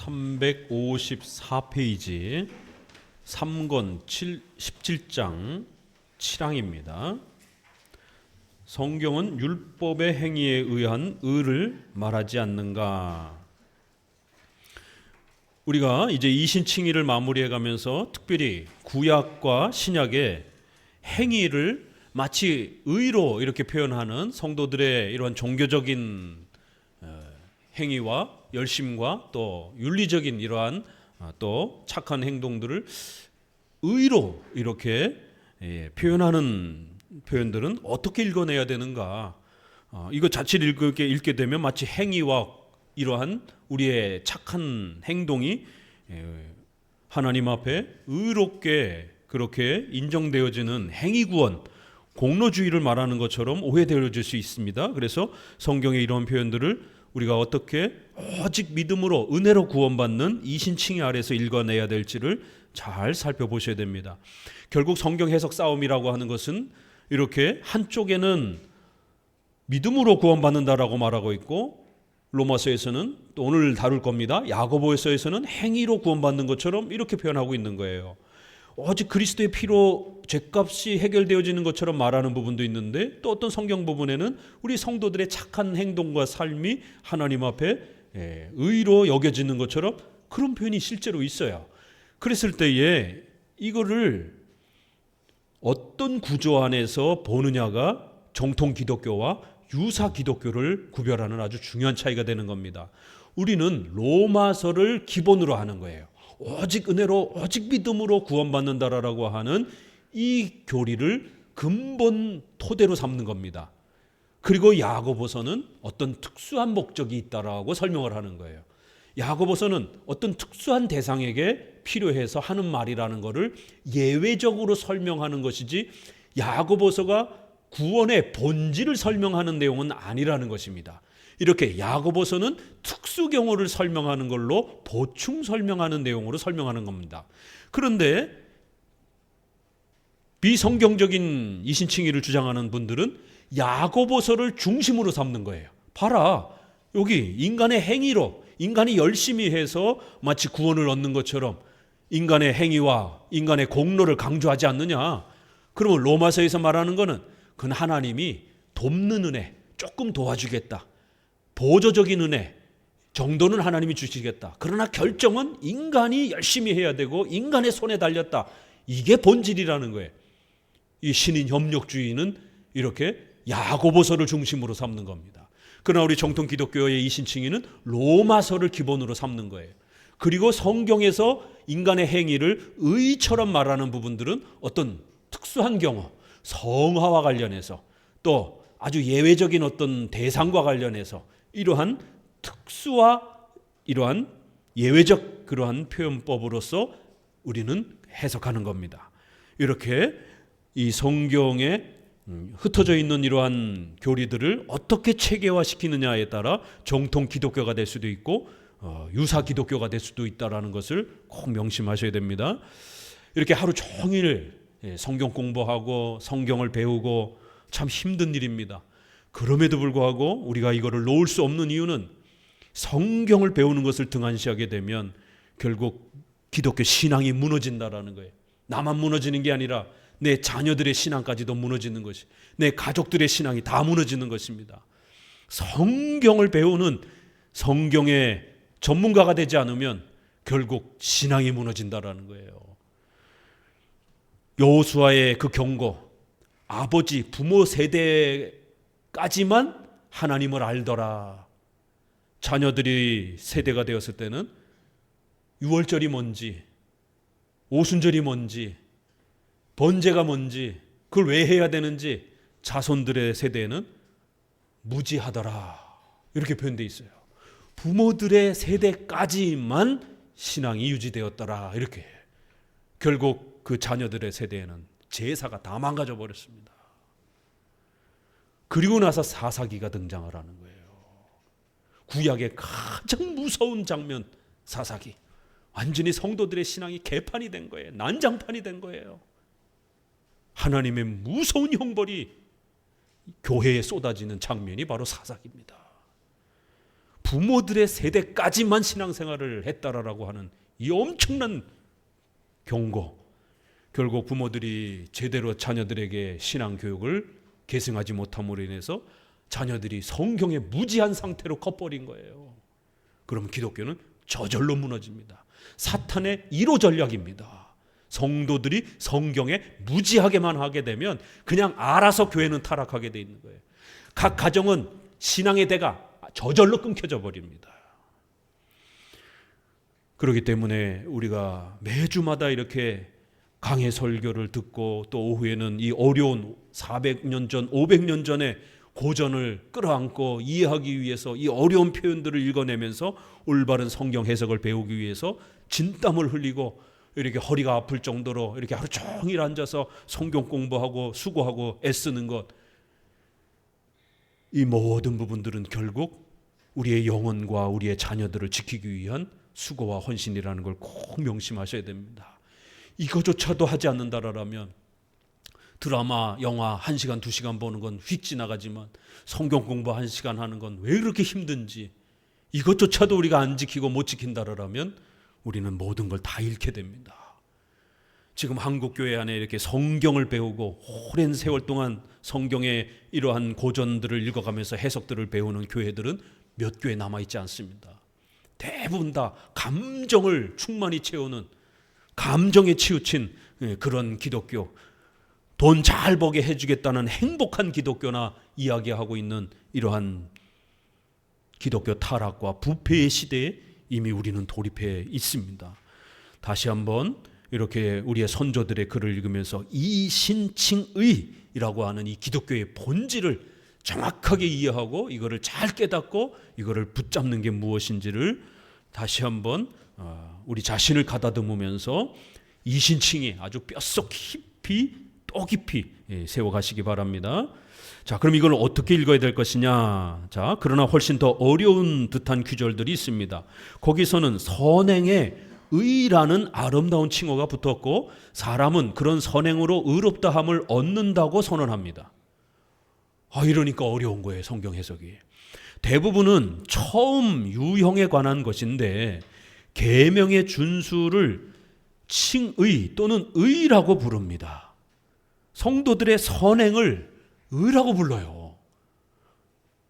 354페이지 3권 17장 7항입니다. 성경은 율법의 행위에 의한 의를 말하지 않는가? 우리가 이제 이신칭의를 마무리해 가면서 특별히 구약과 신약의 행위를 마치 의로 이렇게 표현하는 성도들의 이런 종교적인 행위와 열심과 또 윤리적인 이러한 또 착한 행동들을 의로 이렇게 표현하는 표현들은 어떻게 읽어내야 되는가? 이거 자체를 읽게 되면 마치 행위와 이러한 우리의 착한 행동이 하나님 앞에 의롭게 그렇게 인정되어지는 행위구원, 공로주의를 말하는 것처럼 오해되어질 수 있습니다. 그래서 성경의 이런 표현들을 우리가 어떻게 오직 믿음으로 은혜로 구원받는 이신칭의 아래서 읽어내야 될지를 잘 살펴보셔야 됩니다. 결국 성경 해석 싸움이라고 하는 것은 이렇게 한쪽에는 믿음으로 구원받는다라고 말하고 있고, 로마서에서는 또 오늘 다룰 겁니다. 야고보서에서는 행위로 구원받는 것처럼 이렇게 표현하고 있는 거예요. 오직 그리스도의 피로 죄값이 해결되어지는 것처럼 말하는 부분도 있는데, 또 어떤 성경 부분에는 우리 성도들의 착한 행동과 삶이 하나님 앞에 의로 여겨지는 것처럼 그런 표현이 실제로 있어요. 그랬을 때에 이거를 어떤 구조 안에서 보느냐가 정통 기독교와 유사 기독교를 구별하는 아주 중요한 차이가 되는 겁니다. 우리는 로마서를 기본으로 하는 거예요. 오직 은혜로 오직 믿음으로 구원받는다라고 하는 이 교리를 근본 토대로 삼는 겁니다. 그리고 야고보서는 어떤 특수한 목적이 있다라고 설명을 하는 거예요. 야고보서는 어떤 특수한 대상에게 필요해서 하는 말이라는 것을 예외적으로 설명하는 것이지, 야고보서가 구원의 본질을 설명하는 내용은 아니라는 것입니다. 이렇게 야고보서는 특수 경우를 설명하는 걸로 보충 설명하는 내용으로 설명하는 겁니다. 그런데 비성경적인 이신칭의를 주장하는 분들은 야고보서를 중심으로 삼는 거예요. 봐라, 여기 인간의 행위로, 인간이 열심히 해서 마치 구원을 얻는 것처럼 인간의 행위와 인간의 공로를 강조하지 않느냐? 그러면 로마서에서 말하는 것은 그건 하나님이 돕는 은혜, 조금 도와주겠다, 보조적인 은혜 정도는 하나님이 주시겠다. 그러나 결정은 인간이 열심히 해야 되고 인간의 손에 달렸다. 이게 본질이라는 거예요. 이 신인 협력주의는 이렇게 야고보서를 중심으로 삼는 겁니다. 그러나 우리 정통 기독교의 이신칭의는 로마서를 기본으로 삼는 거예요. 그리고 성경에서 인간의 행위를 의처럼 말하는 부분들은 어떤 특수한 경우, 성화와 관련해서 또 아주 예외적인 어떤 대상과 관련해서 이러한 특수와 이러한 예외적 그러한 표현법으로서 우리는 해석하는 겁니다. 이렇게 이 성경에 흩어져 있는 이러한 교리들을 어떻게 체계화시키느냐에 따라 정통 기독교가 될 수도 있고 유사 기독교가 될 수도 있다는 것을 꼭 명심하셔야 됩니다. 이렇게 하루 종일 성경 공부하고 성경을 배우고 참 힘든 일입니다. 그럼에도 불구하고 우리가 이거를 놓을 수 없는 이유는 성경을 배우는 것을 등한시하게 되면 결국 기독교 신앙이 무너진다라는 거예요. 나만 무너지는 게 아니라 내 자녀들의 신앙까지도 무너지는 것이, 내 가족들의 신앙이 다 무너지는 것입니다. 성경을 배우는 성경의 전문가가 되지 않으면 결국 신앙이 무너진다라는 거예요. 여호수아의 그 경고, 아버지, 부모 세대까지만 하나님을 알더라. 자녀들이 세대가 되었을 때는 유월절이 뭔지, 오순절이 뭔지, 번제가 뭔지, 그걸 왜 해야 되는지 자손들의 세대에는 무지하더라. 이렇게 표현되어 있어요. 부모들의 세대까지만 신앙이 유지되었더라. 이렇게. 결국 그 자녀들의 세대에는 제사가 다 망가져 버렸습니다. 그리고 나서 사사기가 등장을 하는 거예요. 구약의 가장 무서운 장면, 사사기. 완전히 성도들의 신앙이 개판이 된 거예요. 난장판이 된 거예요. 하나님의 무서운 형벌이 교회에 쏟아지는 장면이 바로 사사기입니다. 부모들의 세대까지만 신앙생활을 했다라고 하는 이 엄청난 경고. 결국 부모들이 제대로 자녀들에게 신앙교육을 계승하지 못함으로 인해서 자녀들이 성경에 무지한 상태로 커버린 거예요. 그럼 기독교는 저절로 무너집니다. 사탄의 1호 전략입니다. 성도들이 성경에 무지하게만 하게 되면 그냥 알아서 교회는 타락하게 돼 있는 거예요. 각 가정은 신앙의 대가 저절로 끊겨져 버립니다. 그렇기 때문에 우리가 매주마다 이렇게 강해 설교를 듣고 또 오후에는 이 어려운 400년 전, 500년 전의 고전을 끌어안고 이해하기 위해서 이 어려운 표현들을 읽어내면서 올바른 성경 해석을 배우기 위해서 진땀을 흘리고 이렇게 허리가 아플 정도로 이렇게 하루 종일 앉아서 성경 공부하고 수고하고 애쓰는 것, 이 모든 부분들은 결국 우리의 영혼과 우리의 자녀들을 지키기 위한 수고와 헌신이라는 걸 꼭 명심하셔야 됩니다. 이거조차도 하지 않는다라면 드라마, 영화 1시간, 2시간 보는 건 휙 지나가지만 성경 공부 1시간 하는 건 왜 그렇게 힘든지, 이것조차도 우리가 안 지키고 못 지킨다라면 우리는 모든 걸 다 잃게 됩니다. 지금 한국교회 안에 이렇게 성경을 배우고 오랜 세월 동안 성경의 이러한 고전들을 읽어가면서 해석들을 배우는 교회들은 몇 교회 남아있지 않습니다. 대부분 다 감정을 충만히 채우는, 감정에 치우친 그런 기독교, 돈 잘 벌게 해주겠다는 행복한 기독교나 이야기하고 있는 이러한 기독교 타락과 부패의 시대에 이미 우리는 돌입해 있습니다. 다시 한번 이렇게 우리의 선조들의 글을 읽으면서 이신칭의라고 하는 이 기독교의 본질을 정확하게 이해하고 이거를 잘 깨닫고 이거를 붙잡는 게 무엇인지를 다시 한번 우리 자신을 가다듬으면서 이신칭의 아주 뼛속 깊이 또 깊이 세워가시기 바랍니다. 자, 그럼 이걸 어떻게 읽어야 될 것이냐? 자, 그러나 훨씬 더 어려운 듯한 구절들이 있습니다. 거기서는 선행에 의라는 아름다운 칭호가 붙었고 사람은 그런 선행으로 의롭다함을 얻는다고 선언합니다. 이러니까 어려운 거예요, 성경 해석이. 대부분은 처음 유형에 관한 것인데 계명의 준수를 칭의 또는 의라고 부릅니다. 성도들의 선행을 의라고 불러요.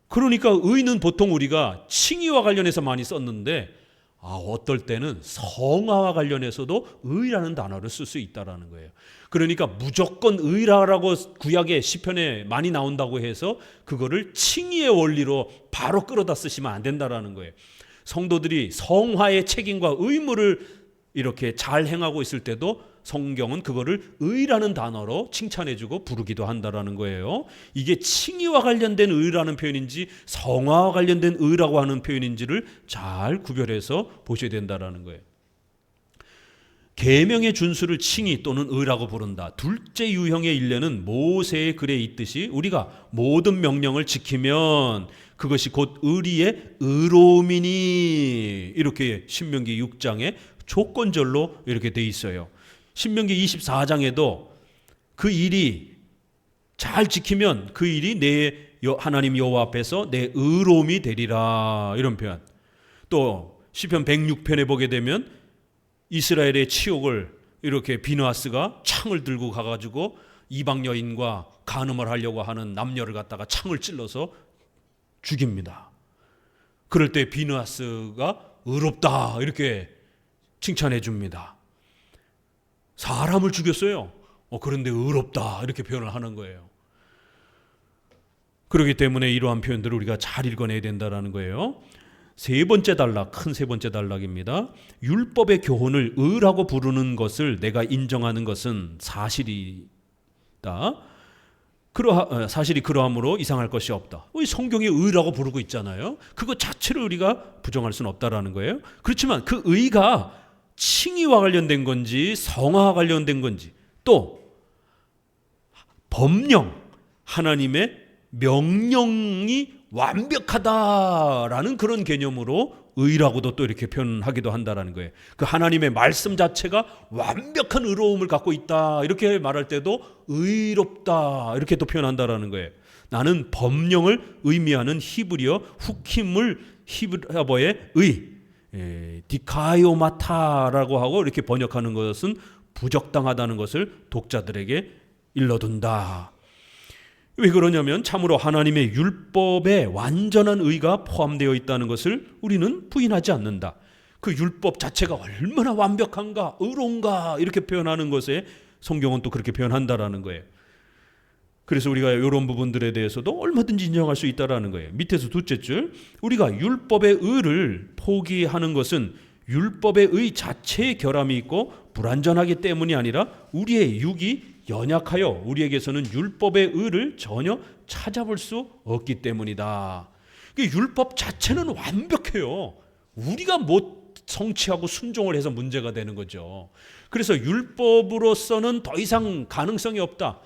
그러니까 의는 보통 우리가 칭의와 관련해서 많이 썼는데 어떨 때는 성화와 관련해서도 의라는 단어를 쓸 수 있다는 거예요. 그러니까 무조건 의라고 구약의 시편에 많이 나온다고 해서 그거를 칭의의 원리로 바로 끌어다 쓰시면 안 된다는 거예요. 성도들이 성화의 책임과 의무를 이렇게 잘 행하고 있을 때도 성경은 그거를 의라는 단어로 칭찬해주고 부르기도 한다는 거예요. 이게 칭의와 관련된 의라는 표현인지 성화와 관련된 의라고 하는 표현인지를 잘 구별해서 보셔야 된다는 거예요. 계명의 준수를 칭의 또는 의라고 부른다. 둘째 유형의 일례는 모세의 글에 있듯이 우리가 모든 명령을 지키면 그것이 곧 의리의 의로움이니, 이렇게 신명기 6장에 조건절로 이렇게 돼 있어요. 신명기 24장에도 그 일이 잘 지키면 그 일이 내 하나님 여호와 앞에서 내 의로움이 되리라, 이런 표현. 또 시편 106편에 보게 되면 이스라엘의 치욕을 이렇게 비느하스가 창을 들고 가가지고 이방 여인과 간음을 하려고 하는 남녀를 갖다가 창을 찔러서 죽입니다. 그럴 때 비느하스가 의롭다 이렇게 칭찬해 줍니다. 사람을 죽였어요. 그런데 의롭다 이렇게 표현을 하는 거예요. 그렇기 때문에 이러한 표현들을 우리가 잘 읽어내야 된다는 거예요. 세 번째 단락, 큰 세 번째 단락입니다. 율법의 교훈을 의라고 부르는 것을 내가 인정하는 것은 사실이다. 사실이 그러함으로 이상할 것이 없다. 성경이 의라고 부르고 있잖아요. 그거 자체를 우리가 부정할 수는 없다라는 거예요. 그렇지만 그 의가 칭의와 관련된 건지 성화와 관련된 건지, 또 법령, 하나님의 명령이 완벽하다라는 그런 개념으로 의라고도 또 이렇게 표현하기도 한다라는 거예요. 그 하나님의 말씀 자체가 완벽한 의로움을 갖고 있다 이렇게 말할 때도 의롭다 이렇게 또 표현한다라는 거예요. 나는 법령을 의미하는 히브리어 후킴을 히브리어의 디카이오마타라고 하고 이렇게 번역하는 것은 부적당하다는 것을 독자들에게 일러둔다. 왜 그러냐면 참으로 하나님의 율법에 완전한 의가 포함되어 있다는 것을 우리는 부인하지 않는다. 그 율법 자체가 얼마나 완벽한가, 의로운가 이렇게 표현하는 것에 성경은 또 그렇게 표현한다라는 거예요. 그래서 우리가 이런 부분들에 대해서도 얼마든지 인정할 수 있다라는 거예요. 밑에서 둘째 줄, 우리가 율법의 의를 포기하는 것은 율법의 의 자체에 결함이 있고 불완전하기 때문이 아니라 우리의 육이 연약하여 우리에게서는 율법의 의를 전혀 찾아볼 수 없기 때문이다. 율법 자체는 완벽해요. 우리가 못 성취하고 순종을 해서 문제가 되는 거죠. 그래서 율법으로서는 더 이상 가능성이 없다.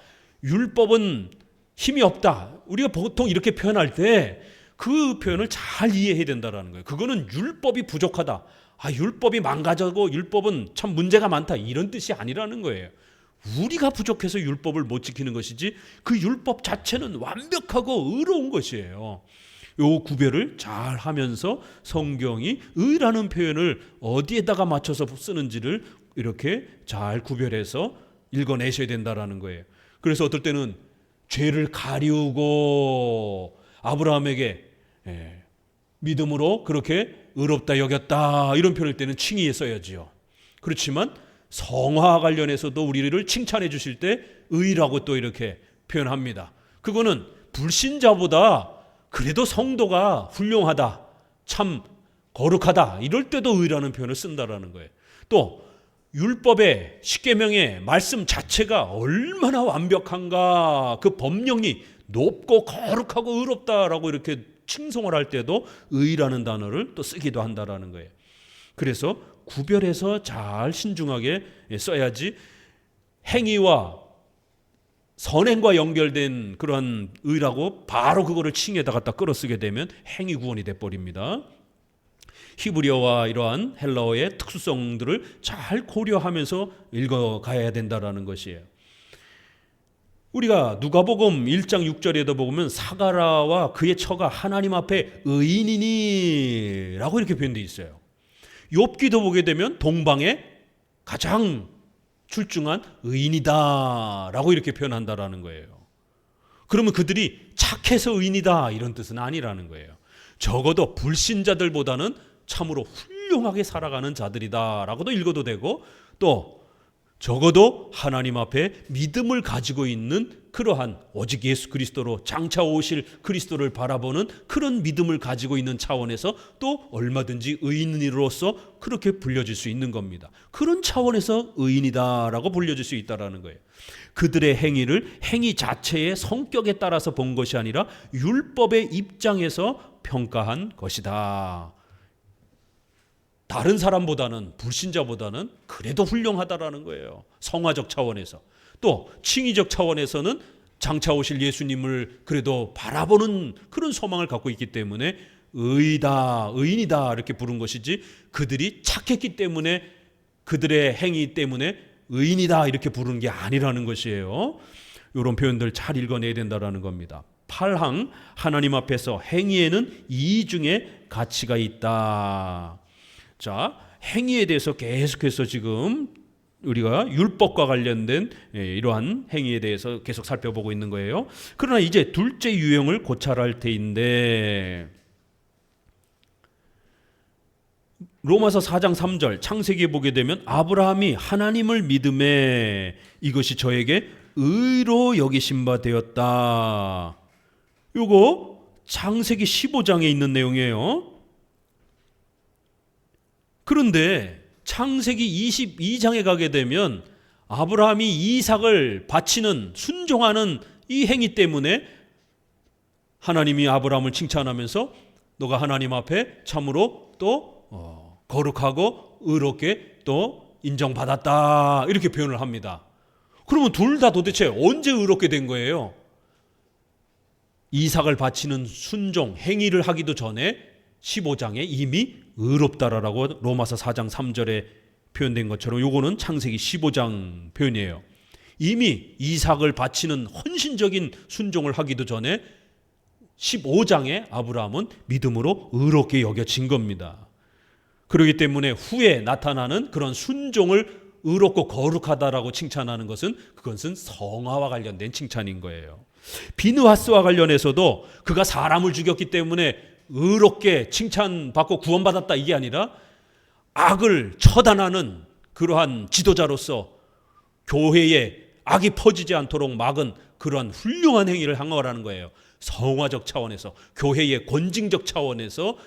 율법은 힘이 없다. 우리가 보통 이렇게 표현할 때 그 표현을 잘 이해해야 된다는 거예요. 그거는 율법이 부족하다. 율법이 망가져고 율법은 참 문제가 많다. 이런 뜻이 아니라는 거예요. 우리가 부족해서 율법을 못 지키는 것이지 그 율법 자체는 완벽하고 의로운 것이에요. 이 구별을 잘 하면서 성경이 의라는 표현을 어디에다가 맞춰서 쓰는지를 이렇게 잘 구별해서 읽어내셔야 된다는 거예요. 그래서 어떨 때는 죄를 가리우고 아브라함에게 믿음으로 그렇게 의롭다 여겼다 이런 표현일 때는 칭의에 써야지요. 그렇지만 성화 관련해서도 우리를 칭찬해 주실 때 의라고 또 이렇게 표현합니다. 그거는 불신자보다 그래도 성도가 훌륭하다, 참 거룩하다 이럴 때도 의라는 표현을 쓴다라는 거예요. 또 율법의 십계명의 말씀 자체가 얼마나 완벽한가, 그 법령이 높고 거룩하고 의롭다라고 이렇게 칭송을 할 때도 의라는 단어를 또 쓰기도 한다라는 거예요. 그래서 구별해서 잘 신중하게 써야지 행위와 선행과 연결된 그러한 의라고 바로 그거를 칭에다 갖다 끌어쓰게 되면 행위 구원이 돼버립니다. 히브리어와 이러한 헬라어의 특수성들을 잘 고려하면서 읽어가야 된다라는 것이에요. 우리가 누가복음 1장 6절에도 보면 사가라와 그의 처가 하나님 앞에 의인이니 라고 이렇게 표현되어 있어요. 욥기도 보게 되면 동방의 가장 출중한 의인이다 라고 이렇게 표현한다라는 거예요. 그러면 그들이 착해서 의인이다 이런 뜻은 아니라는 거예요. 적어도 불신자들보다는 참으로 훌륭하게 살아가는 자들이다 라고도 읽어도 되고, 또 적어도 하나님 앞에 믿음을 가지고 있는 그러한 오직 예수 그리스도로 장차 오실 그리스도를 바라보는 그런 믿음을 가지고 있는 차원에서 또 얼마든지 의인으로서 그렇게 불려질 수 있는 겁니다. 그런 차원에서 의인이다라고 불려질 수 있다라는 거예요. 그들의 행위를 행위 자체의 성격에 따라서 본 것이 아니라 율법의 입장에서 평가한 것이다. 다른 사람보다는, 불신자보다는 그래도 훌륭하다라는 거예요. 성화적 차원에서. 또 칭의적 차원에서는 장차 오실 예수님을 그래도 바라보는 그런 소망을 갖고 있기 때문에 의이다, 의인이다 이렇게 부른 것이지, 그들이 착했기 때문에 그들의 행위 때문에 의인이다 이렇게 부르는 게 아니라는 것이에요. 이런 표현들 잘 읽어내야 된다는 겁니다. 8항, 하나님 앞에서 행위에는 이중의 가치가 있다. 자, 행위에 대해서 계속해서 지금 우리가 율법과 관련된 이러한 행위에 대해서 계속 살펴보고 있는 거예요. 그러나 이제 둘째 유형을 고찰할 때인데, 로마서 4장 3절 창세기에 보게 되면 아브라함이 하나님을 믿음에 이것이 저에게 의로 여기심 바 되었다. 요거 창세기 15장에 있는 내용이에요. 그런데 창세기 22장에 가게 되면 아브라함이 이삭을 바치는, 순종하는 이 행위 때문에 하나님이 아브라함을 칭찬하면서 너가 하나님 앞에 참으로 또 거룩하고 의롭게 또 인정받았다 이렇게 표현을 합니다. 그러면 둘 다 도대체 언제 의롭게 된 거예요? 이삭을 바치는 순종 행위를 하기도 전에 15장에 이미 의롭다라고 로마서 4장 3절에 표현된 것처럼 요거는 창세기 15장 표현이에요. 이미 이삭을 바치는 헌신적인 순종을 하기도 전에 15장에 아브라함은 믿음으로 의롭게 여겨진 겁니다. 그렇기 때문에 후에 나타나는 그런 순종을 의롭고 거룩하다라고 칭찬하는 것은 그것은 성화와 관련된 칭찬인 거예요. 비느하스와 관련해서도 그가 사람을 죽였기 때문에 의롭게 칭찬받고 구원받았다 이게 아니라 악을 처단하는 그러한 지도자로서 교회에 악이 퍼지지 않도록 막은 그러한 훌륭한 행위를 한 거라는 거예요. 성화적 차원에서, 교회의 권징적 차원에서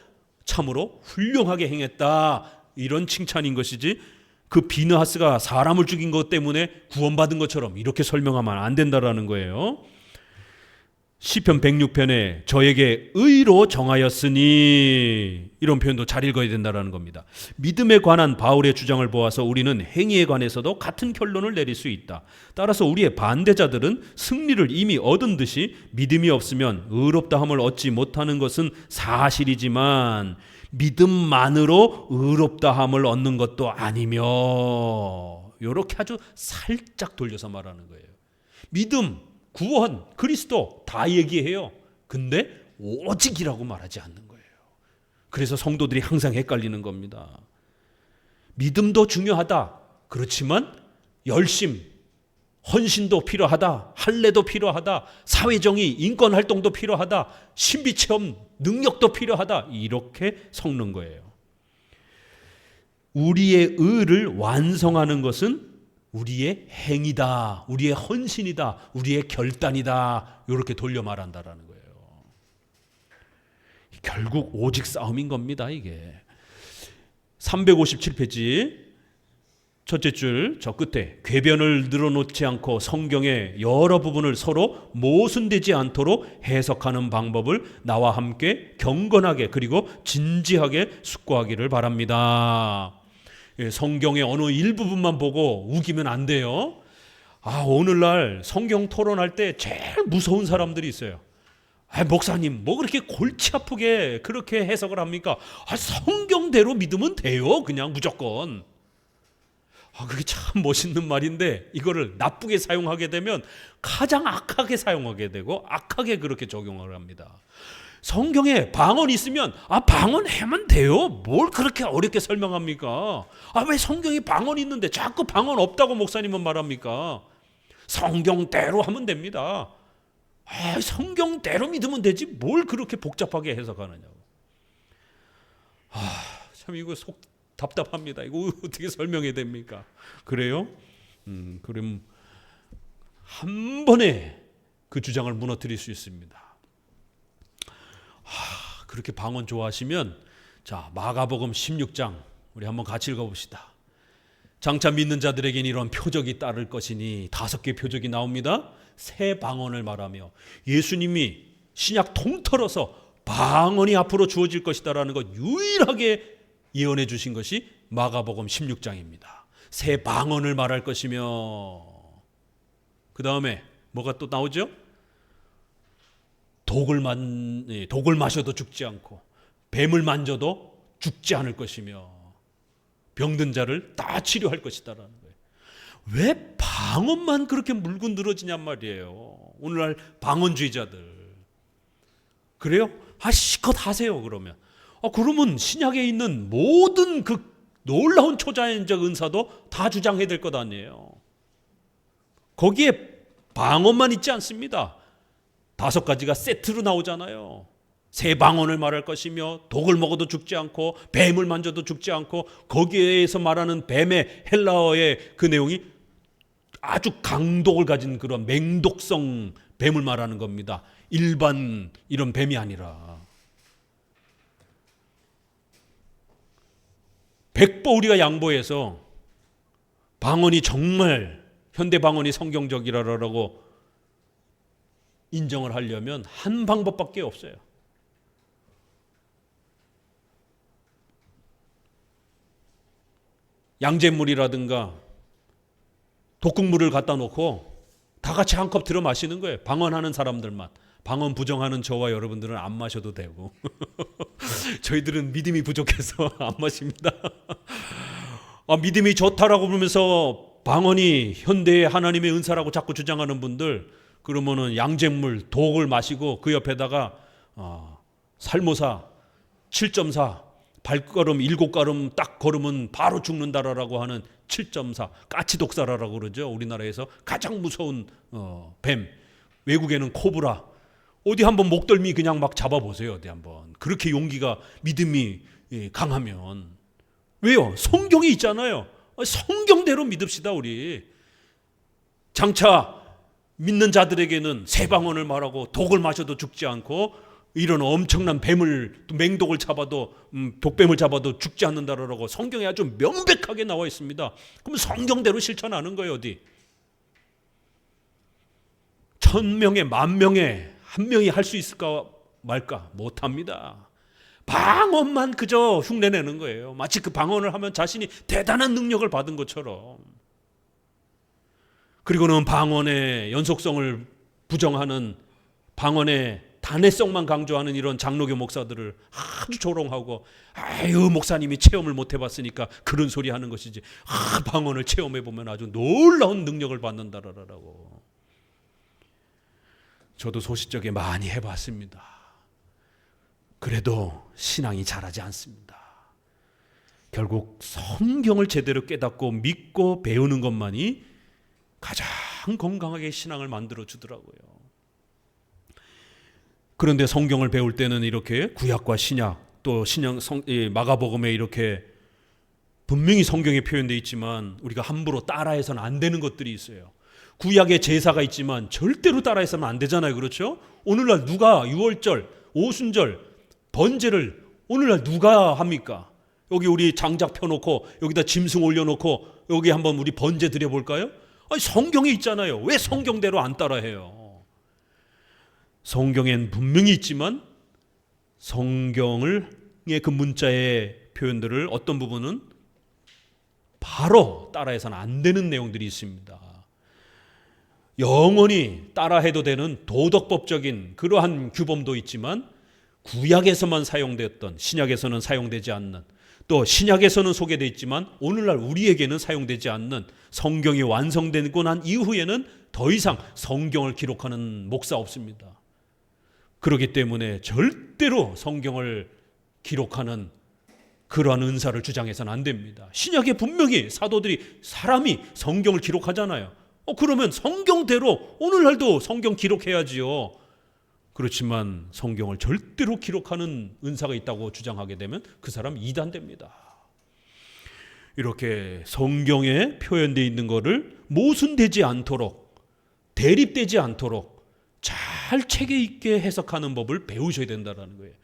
참으로 훌륭하게 행했다, 이런 칭찬인 것이지, 그 비느하스가 사람을 죽인 것 때문에 구원받은 것처럼 이렇게 설명하면 안 된다라는 거예요. 시편 106편에 저에게 의로 정하였으니, 이런 표현도 잘 읽어야 된다는 겁니다. 믿음에 관한 바울의 주장을 보아서 우리는 행위에 관해서도 같은 결론을 내릴 수 있다. 따라서 우리의 반대자들은 승리를 이미 얻은 듯이 믿음이 없으면 의롭다함을 얻지 못하는 것은 사실이지만 믿음만으로 의롭다함을 얻는 것도 아니며, 이렇게 아주 살짝 돌려서 말하는 거예요. 믿음, 구원, 그리스도 다 얘기해요. 근데 오직이라고 말하지 않는 거예요. 그래서 성도들이 항상 헷갈리는 겁니다. 믿음도 중요하다. 그렇지만 열심, 헌신도 필요하다. 할례도 필요하다. 사회정의, 인권활동도 필요하다. 신비체험 능력도 필요하다. 이렇게 섞는 거예요. 우리의 의를 완성하는 것은 우리의 행위다, 우리의 헌신이다, 우리의 결단이다, 이렇게 돌려 말한다라는 거예요. 결국 오직 싸움인 겁니다. 이게 357페이지 첫째 줄 저 끝에, 궤변을 늘어놓지 않고 성경의 여러 부분을 서로 모순되지 않도록 해석하는 방법을 나와 함께 경건하게 그리고 진지하게 숙고하기를 바랍니다. 성경의 어느 일부분만 보고 우기면 안 돼요. 오늘날 성경 토론할 때 제일 무서운 사람들이 있어요. 목사님 뭐 그렇게 골치 아프게 그렇게 해석을 합니까? 성경대로 믿으면 돼요. 그냥 무조건. 그게 참 멋있는 말인데, 이거를 나쁘게 사용하게 되면 가장 악하게 사용하게 되고 악하게 그렇게 적용을 합니다. 성경에 방언이 있으면 방언하면 돼요. 뭘 그렇게 어렵게 설명합니까? 왜 성경에 방언이 있는데 자꾸 방언 없다고 목사님은 말합니까? 성경대로 하면 됩니다. 성경대로 믿으면 되지 뭘 그렇게 복잡하게 해석하느냐고. 참 이거 속 답답합니다. 이거 어떻게 설명해야 됩니까? 그래요? 그럼 한 번에 그 주장을 무너뜨릴 수 있습니다. 그렇게 방언 좋아하시면 자, 마가복음 16장 우리 한번 같이 읽어봅시다. 장차 믿는 자들에게는 이런 표적이 따를 것이니, 5개의 표적이 나옵니다. 새 방언을 말하며 예수님이 신약 통틀어서 방언이 앞으로 주어질 것이다라는 것 유일하게 예언해 주신 것이 마가복음 16장입니다. 새 방언을 말할 것이며, 그 다음에 뭐가 또 나오죠? 독을 마셔도 죽지 않고 뱀을 만져도 죽지 않을 것이며 병든 자를 다 치료할 것이다라는 거예요. 왜 방언만 그렇게 물고 늘어지냔 말이에요. 오늘날 방언주의자들. 그래요? 실컷 하세요. 그러면 신약에 있는 모든 그 놀라운 초자연적 은사도 다 주장해야 될 것 아니에요. 거기에 방언만 있지 않습니다. 5가지가 세트로 나오잖아요. 새 방언을 말할 것이며, 독을 먹어도 죽지 않고, 뱀을 만져도 죽지 않고, 거기에서 말하는 뱀의 헬라어의 그 내용이 아주 강독을 가진 그런 맹독성 뱀을 말하는 겁니다. 일반 이런 뱀이 아니라. 100번 우리가 양보해서 방언이 정말 현대 방언이 성경적이라고 인정을 하려면 한 방법밖에 없어요. 양잿물이라든가 독극물을 갖다 놓고 다 같이 한 컵 들어 마시는 거예요. 방언하는 사람들만. 방언 부정하는 저와 여러분들은 안 마셔도 되고 저희들은 믿음이 부족해서 안 마십니다. 믿음이 좋다라고 부르면서 방언이 현대의 하나님의 은사라고 자꾸 주장하는 분들, 그러면은 양잿물, 독을 마시고 그 옆에다가 살모사 7.4, 발걸음 7걸음 딱 걸으면 바로 죽는다라고 하는 7.4, 까치독사라라고 그러죠. 우리나라에서 가장 무서운 뱀. 외국에는 코브라. 어디 한번 목덜미 그냥 막 잡아보세요. 어디 한번. 그렇게 용기가, 믿음이 강하면. 왜요? 성경이 있잖아요. 성경대로 믿읍시다 우리. 장차 믿는 자들에게는 새 방언을 말하고 독을 마셔도 죽지 않고 이런 엄청난 뱀을, 또 맹독을 잡아도 독뱀을 잡아도 죽지 않는다라고 성경에 아주 명백하게 나와 있습니다. 그럼 성경대로 실천하는 거예요. 어디 1000명에 10,000명에 한 명이 할 수 있을까 말까? 못합니다. 방언만 그저 흉내내는 거예요. 마치 그 방언을 하면 자신이 대단한 능력을 받은 것처럼. 그리고는 방언의 연속성을 부정하는, 방언의 단회성만 강조하는 이런 장로교 목사들을 아주 조롱하고, 아유 목사님이 체험을 못 해봤으니까 그런 소리 하는 것이지, 방언을 체험해보면 아주 놀라운 능력을 받는다라고. 저도 소시적에 많이 해봤습니다. 그래도 신앙이 자라지 않습니다. 결국 성경을 제대로 깨닫고 믿고 배우는 것만이 가장 건강하게 신앙을 만들어 주더라고요. 그런데 성경을 배울 때는 이렇게 구약과 신약, 또 마가복음에 이렇게 분명히 성경에 표현되어 있지만 우리가 함부로 따라해서는 안 되는 것들이 있어요. 구약의 제사가 있지만 절대로 따라해서는 안 되잖아요. 그렇죠? 오늘날 누가 유월절, 오순절, 번제를 오늘날 누가 합니까? 여기 우리 장작 펴놓고 여기다 짐승 올려놓고 여기 한번 우리 번제 드려볼까요? 아니, 성경에 있잖아요. 왜 성경대로 안 따라해요? 성경엔 분명히 있지만 성경의 그 문자의 표현들을 어떤 부분은 바로 따라해서는 안 되는 내용들이 있습니다. 영원히 따라해도 되는 도덕법적인 그러한 규범도 있지만 구약에서만 사용되었던, 신약에서는 사용되지 않는, 또 신약에서는 소개되어 있지만 오늘날 우리에게는 사용되지 않는, 성경이 완성되고 난 이후에는 더 이상 성경을 기록하는 목사 없습니다. 그렇기 때문에 절대로 성경을 기록하는 그러한 은사를 주장해서는 안 됩니다. 신약에 분명히 사도들이, 사람이 성경을 기록하잖아요. 그러면 성경대로 오늘날도 성경 기록해야지요. 그렇지만 성경을 절대로 기록하는 은사가 있다고 주장하게 되면 그 사람 이단됩니다. 이렇게 성경에 표현되어 있는 것을 모순되지 않도록, 대립되지 않도록 잘 체계 있게 해석하는 법을 배우셔야 된다는 거예요.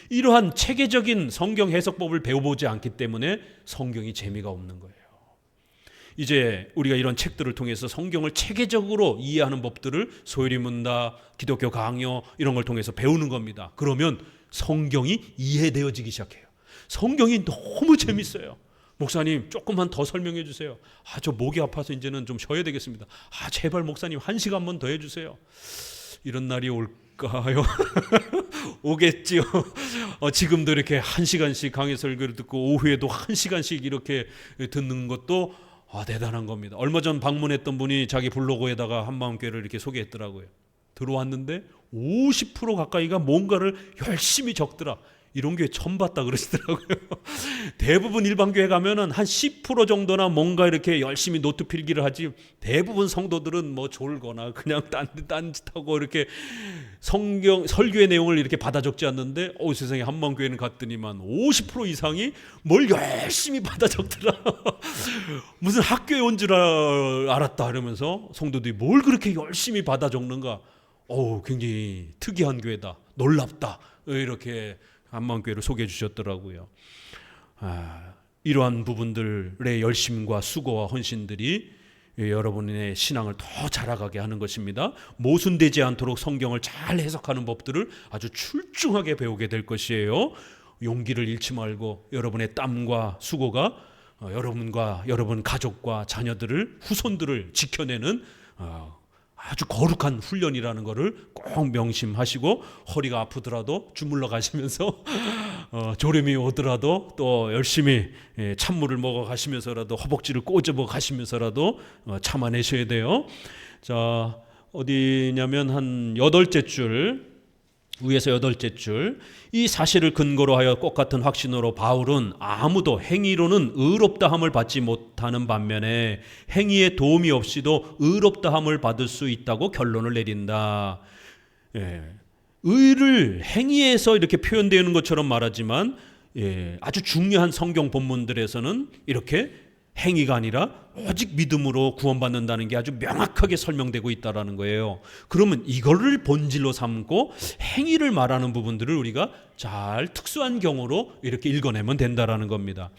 이러한 체계적인 성경 해석법을 배워보지 않기 때문에 성경이 재미가 없는 거예요. 이제 우리가 이런 책들을 통해서 성경을 체계적으로 이해하는 법들을 소요리 문답, 기독교 강요 이런 걸 통해서 배우는 겁니다. 그러면 성경이 이해되어지기 시작해요. 성경이 너무 재밌어요. 목사님 조금만 더 설명해 주세요. 저 목이 아파서 이제는 좀 쉬어야 되겠습니다. 제발 목사님 1시간만 더 해주세요. 이런 날이 올까요? 오겠지요. 지금도 이렇게 1시간씩 강해 설교를 듣고 오후에도 1시간씩 이렇게 듣는 것도 대단한 겁니다. 얼마 전 방문했던 분이 자기 블로그에다가 한마음교회를 이렇게 소개했더라고요. 들어왔는데 50% 가까이가 뭔가를 열심히 적더라. 이런 교회 처음 봤다 그러시더라고요. 대부분 일반교회 가면은 한 10% 정도나 뭔가 이렇게 열심히 노트 필기를 하지, 대부분 성도들은 뭐 졸거나 그냥 딴짓하고 이렇게 성경 설교의 내용을 이렇게 받아 적지 않는데, 세상에 한마음교회는 갔더니만 50% 이상이 뭘 열심히 받아 적더라. 무슨 학교에 온 줄 알았다 이러면서 성도들이 뭘 그렇게 열심히 받아 적는가. 굉장히 특이한 교회다, 놀랍다, 이렇게 한마음교회를 소개해 주셨더라고요. 이러한 부분들의 열심과 수고와 헌신들이 여러분의 신앙을 더 자라가게 하는 것입니다. 모순되지 않도록 성경을 잘 해석하는 법들을 아주 출중하게 배우게 될 것이에요. 용기를 잃지 말고 여러분의 땀과 수고가 여러분과 여러분 가족과 자녀들을, 후손들을 지켜내는 아주 거룩한 훈련이라는 것을 꼭 명심하시고, 허리가 아프더라도 주물러 가시면서 졸음이 오더라도 또 열심히 찬물을 먹어 가시면서라도, 허벅지를 꼬집어 가시면서라도 참아내셔야 돼요. 자, 어디냐면 한 8째 줄 위에서 8째 줄, 이 사실을 근거로 하여 꽃같은 확신으로 바울은 아무도 행위로는 의롭다함을 받지 못하는 반면에 행위의 도움이 없이도 의롭다함을 받을 수 있다고 결론을 내린다. 의를 행위에서 이렇게 표현되는 것처럼 말하지만 아주 중요한 성경 본문들에서는 이렇게 행위가 아니라 오직 믿음으로 구원받는다는 게 아주 명확하게 설명되고 있다는 거예요. 그러면 이거를 본질로 삼고 행위를 말하는 부분들을 우리가 잘 특수한 경우로 이렇게 읽어내면 된다는 겁니다.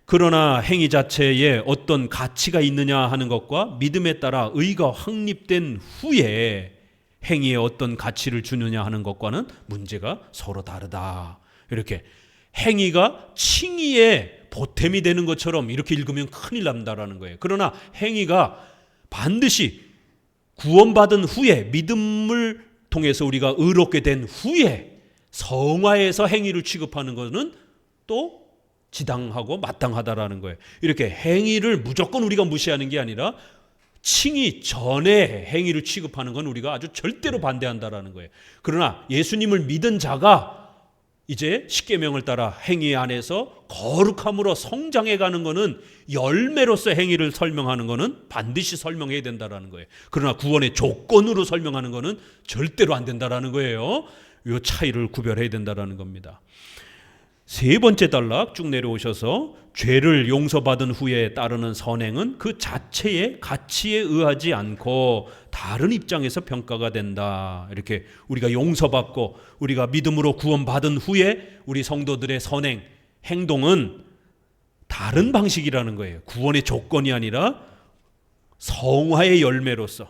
그러나 행위 자체에 어떤 가치가 있느냐 하는 것과 믿음에 따라 의가 확립된 후에 행위에 어떤 가치를 주느냐 하는 것과는 문제가 서로 다르다. 이렇게 행위가 칭의의 보탬이 되는 것처럼 이렇게 읽으면 큰일 난다라는 거예요. 그러나 행위가 반드시 구원받은 후에, 믿음을 통해서 우리가 의롭게 된 후에 성화해서 행위를 취급하는 것은 또 지당하고 마땅하다라는 거예요. 이렇게 행위를 무조건 우리가 무시하는 게 아니라 칭의 전에 행위를 취급하는 건 우리가 아주 절대로 반대한다라는 거예요. 그러나 예수님을 믿은 자가 이제 십계명을 따라 행위 안에서 거룩함으로 성장해가는 것은 열매로서 행위를 설명하는 것은 반드시 설명해야 된다는 거예요. 그러나 구원의 조건으로 설명하는 것은 절대로 안 된다는 거예요. 이 차이를 구별해야 된다는 겁니다. 세 번째 단락 쭉 내려오셔서 죄를 용서받은 후에 따르는 선행은 그 자체의 가치에 의하지 않고 다른 입장에서 평가가 된다. 이렇게 우리가 용서받고 우리가 믿음으로 구원받은 후에 우리 성도들의 선행, 행동은 다른 방식이라는 거예요. 구원의 조건이 아니라 성화의 열매로서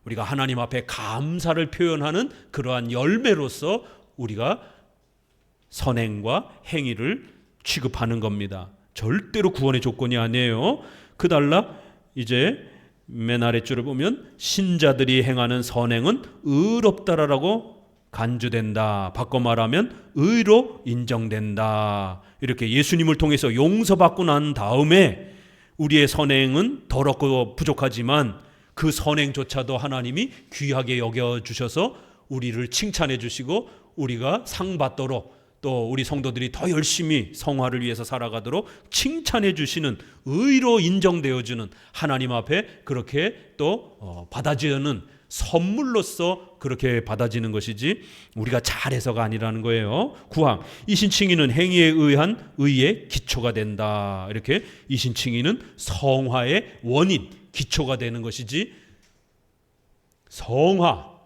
우리가 하나님 앞에 감사를 표현하는 그러한 열매로서 우리가 선행과 행위를 취급하는 겁니다. 절대로 구원의 조건이 아니에요. 그 단락 이제 맨 아래줄을 보면 신자들이 행하는 선행은 의롭다라고 간주된다. 바꿔 말하면 의로 인정된다. 이렇게 예수님을 통해서 용서받고 난 다음에 우리의 선행은 더럽고 부족하지만 그 선행조차도 하나님이 귀하게 여겨주셔서 우리를 칭찬해 주시고 우리가 상 받도록 또 우리 성도들이 더 열심히 성화를 위해서 살아가도록 칭찬해 주시는 의로 인정되어주는 하나님 앞에 그렇게 또 받아지는 선물로서 그렇게 받아지는 것이지 우리가 잘해서가 아니라는 거예요. 9항 이신칭의는 행위에 의한 의의 기초가 된다. 이렇게 이신칭의는 성화의 원인, 기초가 되는 것이지 성화,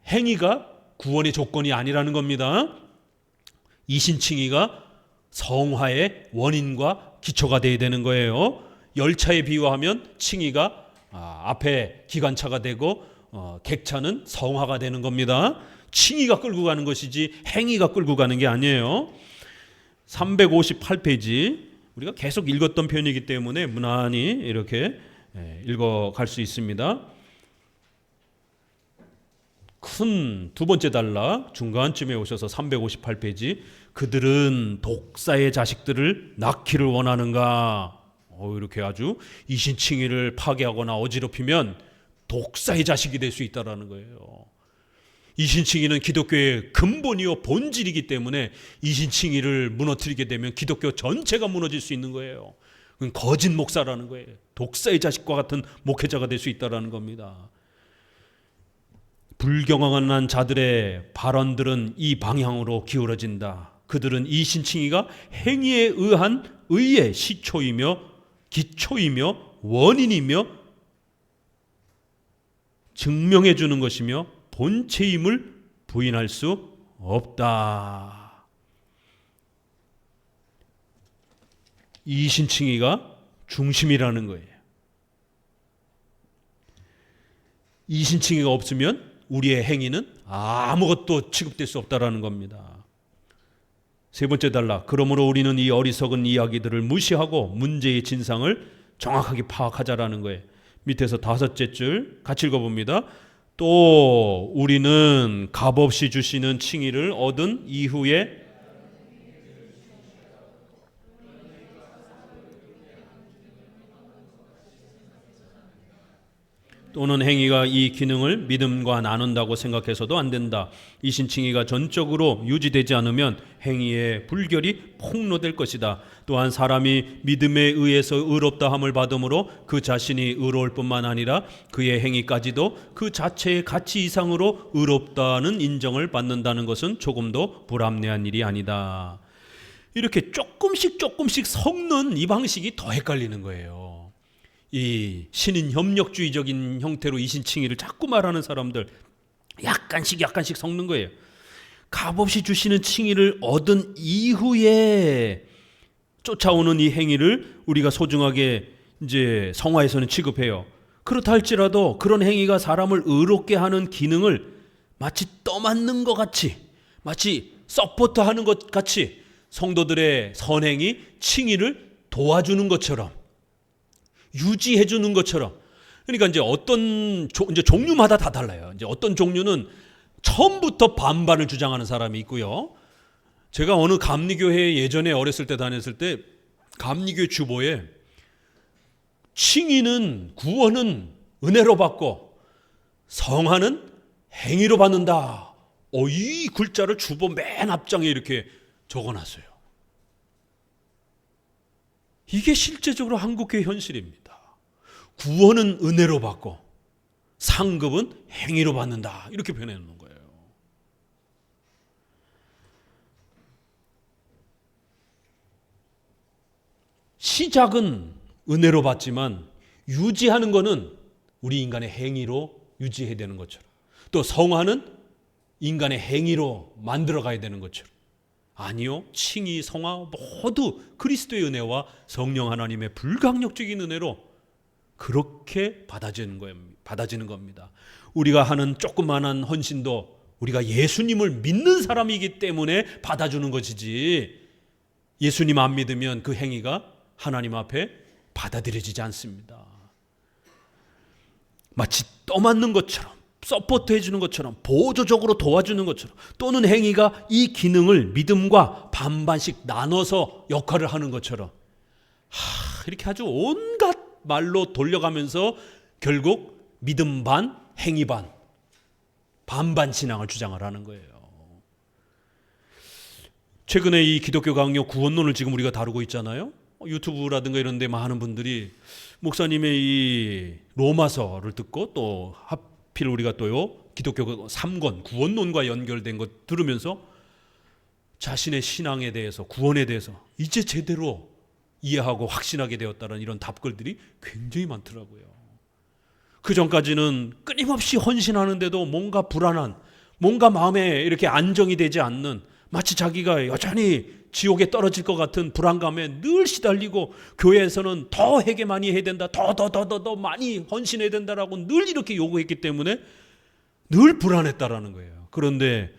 행위가 구원의 조건이 아니라는 겁니다. 이신칭의가 성화의 원인과 기초가 되어야 되는 거예요. 열차에 비유하면 칭의가 앞에 기관차가 되고 객차는 성화가 되는 겁니다. 칭의가 끌고 가는 것이지 행위가 끌고 가는 게 아니에요. 358페이지 우리가 계속 읽었던 표현이기 때문에 무난히 이렇게 읽어갈 수 있습니다. 큰 두 번째 단락 중간쯤에 오셔서 358페이지 그들은 독사의 자식들을 낳기를 원하는가? 이렇게 아주 이신칭의를 파괴하거나 어지럽히면 독사의 자식이 될 수 있다는 거예요. 이신칭의는 기독교의 근본이요 본질이기 때문에 이신칭의를 무너뜨리게 되면 기독교 전체가 무너질 수 있는 거예요. 그건 거짓 목사라는 거예요. 독사의 자식과 같은 목회자가 될 수 있다는 겁니다. 불경영한 자들의 발언들은 이 방향으로 기울어진다. 그들은 이신칭의가 행위에 의한 의의 시초이며 기초이며 원인이며 증명해 주는 것이며 본체임을 부인할 수 없다. 이신칭의가 중심이라는 거예요. 이신칭의가 없으면 우리의 행위는 아무것도 취급될 수 없다라는 겁니다. 세 번째 단락 그러므로 우리는 이 어리석은 이야기들을 무시하고 문제의 진상을 정확하게 파악하자라는 거예요. 밑에서 다섯째 줄 같이 읽어봅니다. 또 우리는 값없이 주시는 칭의를 얻은 이후에 또는 행위가 이 기능을 믿음과 나눈다고 생각해서도 안 된다. 이신칭의가 전적으로 유지되지 않으면 행위의 불결이 폭로될 것이다. 또한 사람이 믿음에 의해서 의롭다 함을 받음으로 그 자신이 의로울 뿐만 아니라 그의 행위까지도 그 자체의 가치 이상으로 의롭다는 인정을 받는다는 것은 조금도 불합리한 일이 아니다. 이렇게 조금씩 섞는 이 방식이 더 헷갈리는 거예요. 이 신인 협력주의적인 형태로 이신칭의를 자꾸 말하는 사람들 약간씩 섞는 거예요. 값없이 주시는 칭의를 얻은 이후에 쫓아오는 이 행위를 우리가 소중하게 이제 성화에서는 취급해요. 그렇다 할지라도 그런 행위가 사람을 의롭게 하는 기능을 마치 떠맡는 것 같이, 마치 서포트하는 것 같이 성도들의 선행이 칭의를 도와주는 것처럼, 유지해 주는 것처럼. 그러니까 이제 이제 종류마다 다 달라요. 이제 어떤 종류는 처음부터 반반을 주장하는 사람이 있고요. 제가 어느 감리교회 예전에 어렸을 때 다녔을 때 감리교회 주보에 칭의는 구원은 은혜로 받고 성화는 행위로 받는다. 이 글자를 주보 맨 앞장에 이렇게 적어놨어요. 이게 실제적으로 한국교회 현실입니다. 구원은 은혜로 받고 상급은 행위로 받는다. 이렇게 표현해 놓는 거예요. 시작은 은혜로 받지만 유지하는 거는 우리 인간의 행위로 유지해야 되는 것처럼, 또 성화는 인간의 행위로 만들어가야 되는 것처럼, 아니요, 칭의, 성화 모두 그리스도의 은혜와 성령 하나님의 불강력적인 은혜로 그렇게 받아지는 겁니다. 우리가 하는 조그마한 헌신도 우리가 예수님을 믿는 사람이기 때문에 받아주는 것이지, 예수님 안 믿으면 그 행위가 하나님 앞에 받아들여지지 않습니다. 마치 떠맡는 것처럼, 서포트 해주는 것처럼, 보조적으로 도와주는 것처럼, 또는 행위가 이 기능을 믿음과 반반씩 나눠서 역할을 하는 것처럼, 이렇게 아주 온갖 말로 돌려가면서 결국 믿음 반, 행위 반, 반반 신앙을 주장을 하는 거예요. 최근에 이 기독교 강요 구원론을 지금 우리가 다루고 있잖아요. 유튜브라든가 이런 데 많은 분들이 목사님의 이 로마서를 듣고 또 하필 우리가 또요 기독교 3권 구원론과 연결된 것 들으면서 자신의 신앙에 대해서, 구원에 대해서 이제 제대로 이해하고 확신하게 되었다는 이런 답글들이 굉장히 많더라고요. 그 전까지는 끊임없이 헌신하는데도 뭔가 불안한, 뭔가 마음에 이렇게 안정이 되지 않는, 마치 자기가 여전히 지옥에 떨어질 것 같은 불안감에 늘 시달리고, 교회에서는 더 회개 많이 해야 된다, 더 많이 헌신해야 된다라고 늘 이렇게 요구했기 때문에 늘 불안했다라는 거예요. 그런데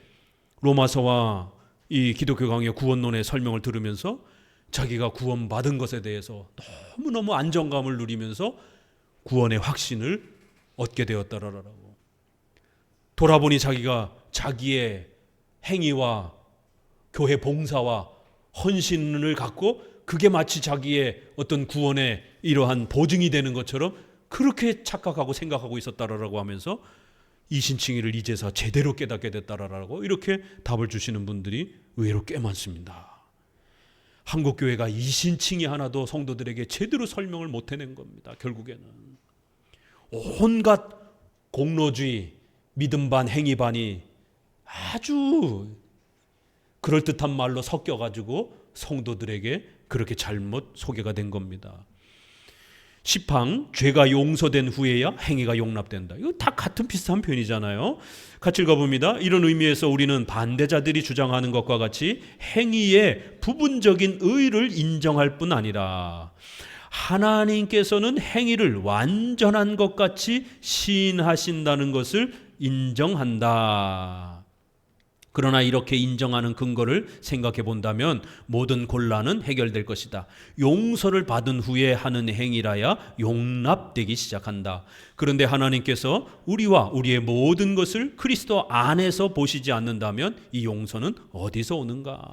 로마서와 이 기독교 강요 구원론의 설명을 들으면서 자기가 구원받은 것에 대해서 너무너무 안정감을 누리면서 구원의 확신을 얻게 되었다라고. 돌아보니 자기가 자기의 행위와 교회 봉사와 헌신을 갖고 그게 마치 자기의 어떤 구원의 이러한 보증이 되는 것처럼 그렇게 착각하고 생각하고 있었다라고 하면서 이신칭의를 이제서 제대로 깨닫게 됐다라고 이렇게 답을 주시는 분들이 의외로 꽤 많습니다. 한국교회가 이신칭의 하나도 성도들에게 제대로 설명을 못 해낸 겁니다. 결국에는 온갖 공로주의, 믿음 반, 행위 반이 아주 그럴듯한 말로 섞여가지고 성도들에게 그렇게 잘못 소개가 된 겁니다. 시팡, 죄가 용서된 후에야 행위가 용납된다. 이거 다 같은 비슷한 표현이잖아요. 같이 읽어봅니다. 이런 의미에서 우리는 반대자들이 주장하는 것과 같이 행위의 부분적인 의를 인정할 뿐 아니라 하나님께서는 행위를 완전한 것 같이 시인하신다는 것을 인정한다. 그러나 이렇게 인정하는 근거를 생각해 본다면 모든 곤란은 해결될 것이다. 용서를 받은 후에 하는 행위라야 용납되기 시작한다. 그런데 하나님께서 우리와 우리의 모든 것을 그리스도 안에서 보시지 않는다면 이 용서는 어디서 오는가?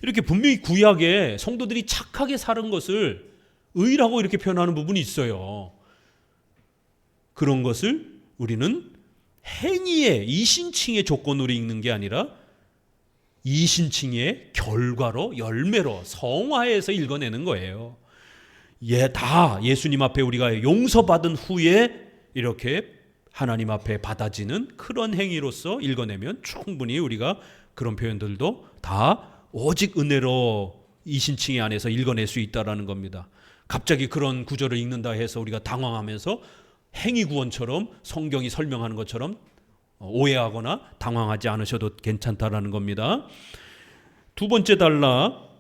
이렇게 분명히 구약에 성도들이 착하게 사는 것을 의라고 이렇게 표현하는 부분이 있어요. 그런 것을 우리는 행위의 이신칭의 조건으로 읽는 게 아니라 이신칭의 결과로 열매로 성화해서 읽어내는 거예요. 다 예수님 앞에 우리가 용서받은 후에 이렇게 하나님 앞에 받아지는 그런 행위로서 읽어내면 충분히 우리가 그런 표현들도 다 오직 은혜로 이신칭의 안에서 읽어낼 수 있다라는 겁니다. 갑자기 그런 구절을 읽는다 해서 우리가 당황하면서 행위구원처럼 성경이 설명하는 것처럼 오해하거나 당황하지 않으셔도 괜찮다라는 겁니다. 두 번째 단락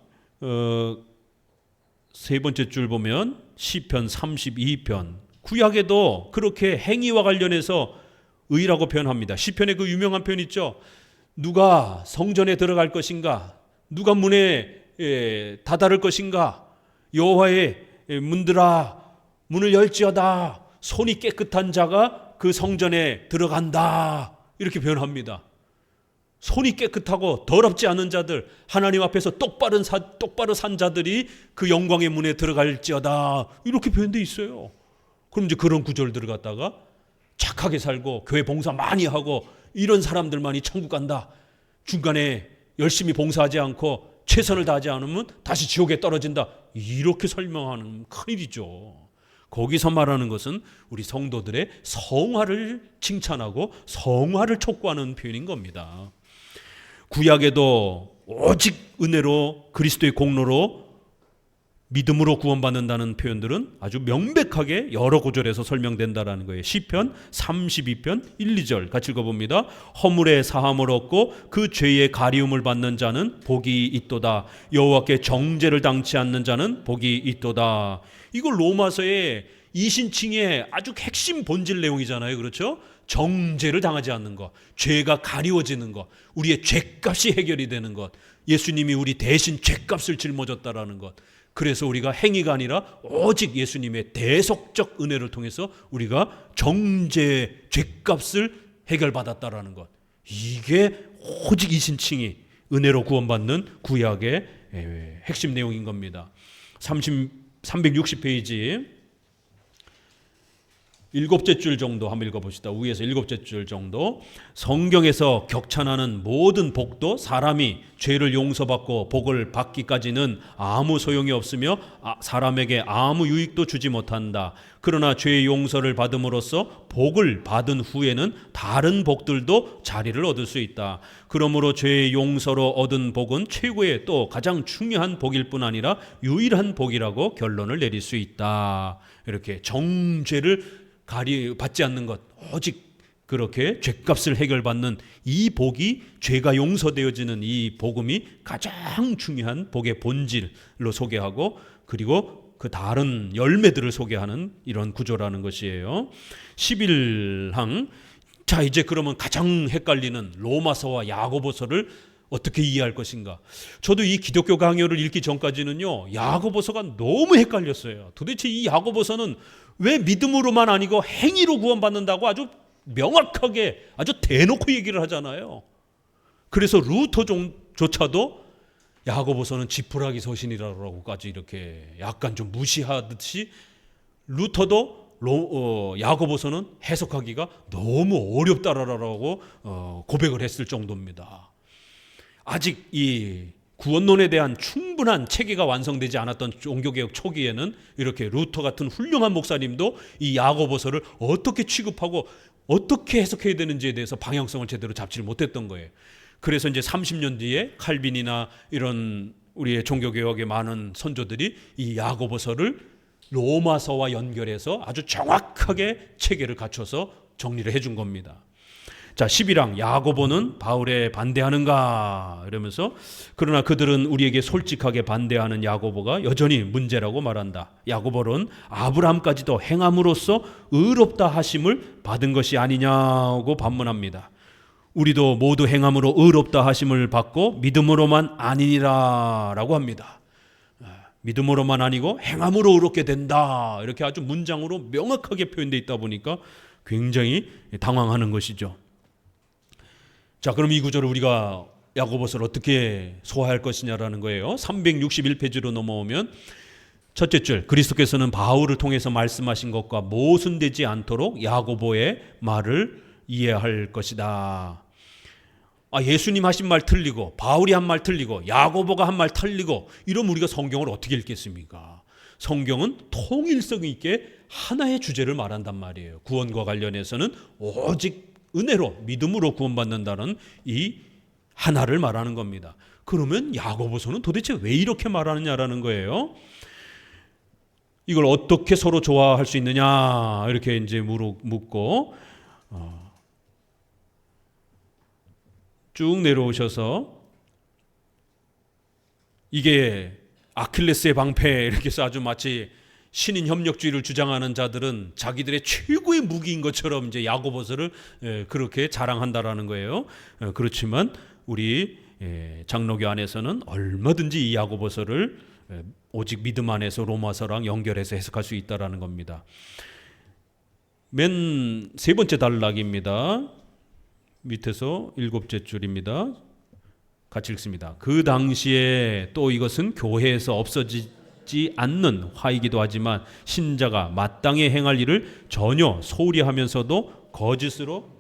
세 번째 줄 보면 시편 32편 구약에도 그렇게 행위와 관련해서 의라고 표현합니다. 시편에 그 유명한 표현 있죠. 누가 성전에 들어갈 것인가? 누가 문에 다다를 것인가? 여호와의 문들아 문을 열지어다. 손이 깨끗한 자가 그 성전에 들어간다. 이렇게 표현합니다. 손이 깨끗하고 더럽지 않은 자들, 하나님 앞에서 똑바로 산 자들이 그 영광의 문에 들어갈지어다. 이렇게 표현되어 있어요. 그럼 이제 그런 구절들을 갖다가 착하게 살고 교회 봉사 많이 하고 이런 사람들만이 천국 간다. 중간에 열심히 봉사하지 않고 최선을 다하지 않으면 다시 지옥에 떨어진다. 이렇게 설명하는 큰일이죠. 거기서 말하는 것은 우리 성도들의 성화를 칭찬하고 성화를 촉구하는 표현인 겁니다. 구약에도 오직 은혜로 그리스도의 공로로 믿음으로 구원받는다는 표현들은 아주 명백하게 여러 구절에서 설명된다라는 거예요. 시편 32편 1, 2절 같이 읽어봅니다. 허물의 사함을 얻고 그 죄의 가리움을 받는 자는 복이 있도다. 여호와께 정죄를 당치 않는 자는 복이 있도다. 이거 로마서의 이신칭의 아주 핵심 본질 내용이잖아요. 그렇죠? 정죄를 당하지 않는 것, 죄가 가리워지는 것, 우리의 죄값이 해결이 되는 것, 예수님이 우리 대신 죄값을 짊어졌다라는 것. 그래서 우리가 행위가 아니라 오직 예수님의 대속적 은혜를 통해서 우리가 정죄 죄값을 해결받았다라는 것. 이게 오직 이신칭이 은혜로 구원받는 구약의 핵심 내용인 겁니다. 360페이지 일곱째 줄 정도 한번 읽어봅시다. 위에서 일곱째 줄 정도. 성경에서 격찬하는 모든 복도 사람이 죄를 용서받고 복을 받기까지는 아무 소용이 없으며 사람에게 아무 유익도 주지 못한다. 그러나 죄의 용서를 받음으로써 복을 받은 후에는 다른 복들도 자리를 얻을 수 있다. 그러므로 죄의 용서로 얻은 복은 최고의 또 가장 중요한 복일 뿐 아니라 유일한 복이라고 결론을 내릴 수 있다. 이렇게 정죄를 받지 않는 것, 오직 그렇게 죄값을 해결받는 이 복이, 죄가 용서되어지는 이 복음이 가장 중요한 복의 본질로 소개하고, 그리고 그 다른 열매들을 소개하는 이런 구조라는 것이에요. 11항. 자, 이제 그러면 가장 헷갈리는 로마서와 야고보서를 어떻게 이해할 것인가. 저도 이 기독교 강요를 읽기 전까지는요, 야고보서가 너무 헷갈렸어요. 도대체 이 야고보서는 왜 믿음으로만 아니고 행위로 구원받는다고 아주 명확하게 아주 대놓고 얘기를 하잖아요. 그래서 루터조차도 야고보서는 지푸라기 서신이라고까지 이렇게 약간 좀 무시하듯이 루터도 야고보서는 해석하기가 너무 어렵다라고 고백을 했을 정도입니다. 아직 이 구원론에 대한 충분한 체계가 완성되지 않았던 종교개혁 초기에는 이렇게 루터 같은 훌륭한 목사님도 이 야고보서를 어떻게 취급하고 어떻게 해석해야 되는지에 대해서 방향성을 제대로 잡지를 못했던 거예요. 그래서 이제 30년 뒤에 칼빈이나 이런 우리의 종교개혁의 많은 선조들이 이 야고보서를 로마서와 연결해서 아주 정확하게 체계를 갖춰서 정리를 해준 겁니다. 자, 11항. 야고보는 바울에 반대하는가? 이러면서 그러나 그들은 우리에게 솔직하게 반대하는 야고보가 여전히 문제라고 말한다. 야고보는 아브라함까지도 행함으로써 의롭다 하심을 받은 것이 아니냐고 반문합니다. 우리도 모두 행함으로 의롭다 하심을 받고 믿음으로만 아니니라 라고 합니다. 믿음으로만 아니고 행함으로 의롭게 된다. 이렇게 아주 문장으로 명확하게 표현되어 있다 보니까 굉장히 당황하는 것이죠. 자, 그럼 이 구절을 우리가 야고보서를 어떻게 소화할 것이냐라는 거예요. 361페이지로 넘어오면 첫째 줄, 그리스도께서는 바울을 통해서 말씀하신 것과 모순되지 않도록 야고보의 말을 이해할 것이다. 예수님 하신 말 틀리고 바울이 한 말 틀리고 야고보가 한 말 틀리고 이러면 우리가 성경을 어떻게 읽겠습니까? 성경은 통일성 있게 하나의 주제를 말한단 말이에요. 구원과 관련해서는 오직 은혜로 믿음으로 구원받는다는 이 하나를 말하는 겁니다. 그러면 야고보서는 도대체 왜 이렇게 말하느냐라는 거예요. 이걸 어떻게 서로 좋아할 수 있느냐 이렇게 이제 묻고 쭉 내려오셔서 이게 아킬레스의 방패 이렇게 해서 아주 마치 신인 협력주의를 주장하는 자들은 자기들의 최고의 무기인 것처럼 이제 야고보서를 그렇게 자랑한다라는 거예요. 그렇지만 우리 장로교 안에서는 얼마든지 이 야고보서를 오직 믿음 안에서 로마서랑 연결해서 해석할 수 있다라는 겁니다. 맨 세 번째 단락입니다. 밑에서 7째 줄입니다. 같이 읽습니다. 그 당시에 또 이것은 교회에서 없어지지 않는 화이기도 하지만 신자가 마땅히 행할 일을 전혀 소홀히 하면서도 거짓으로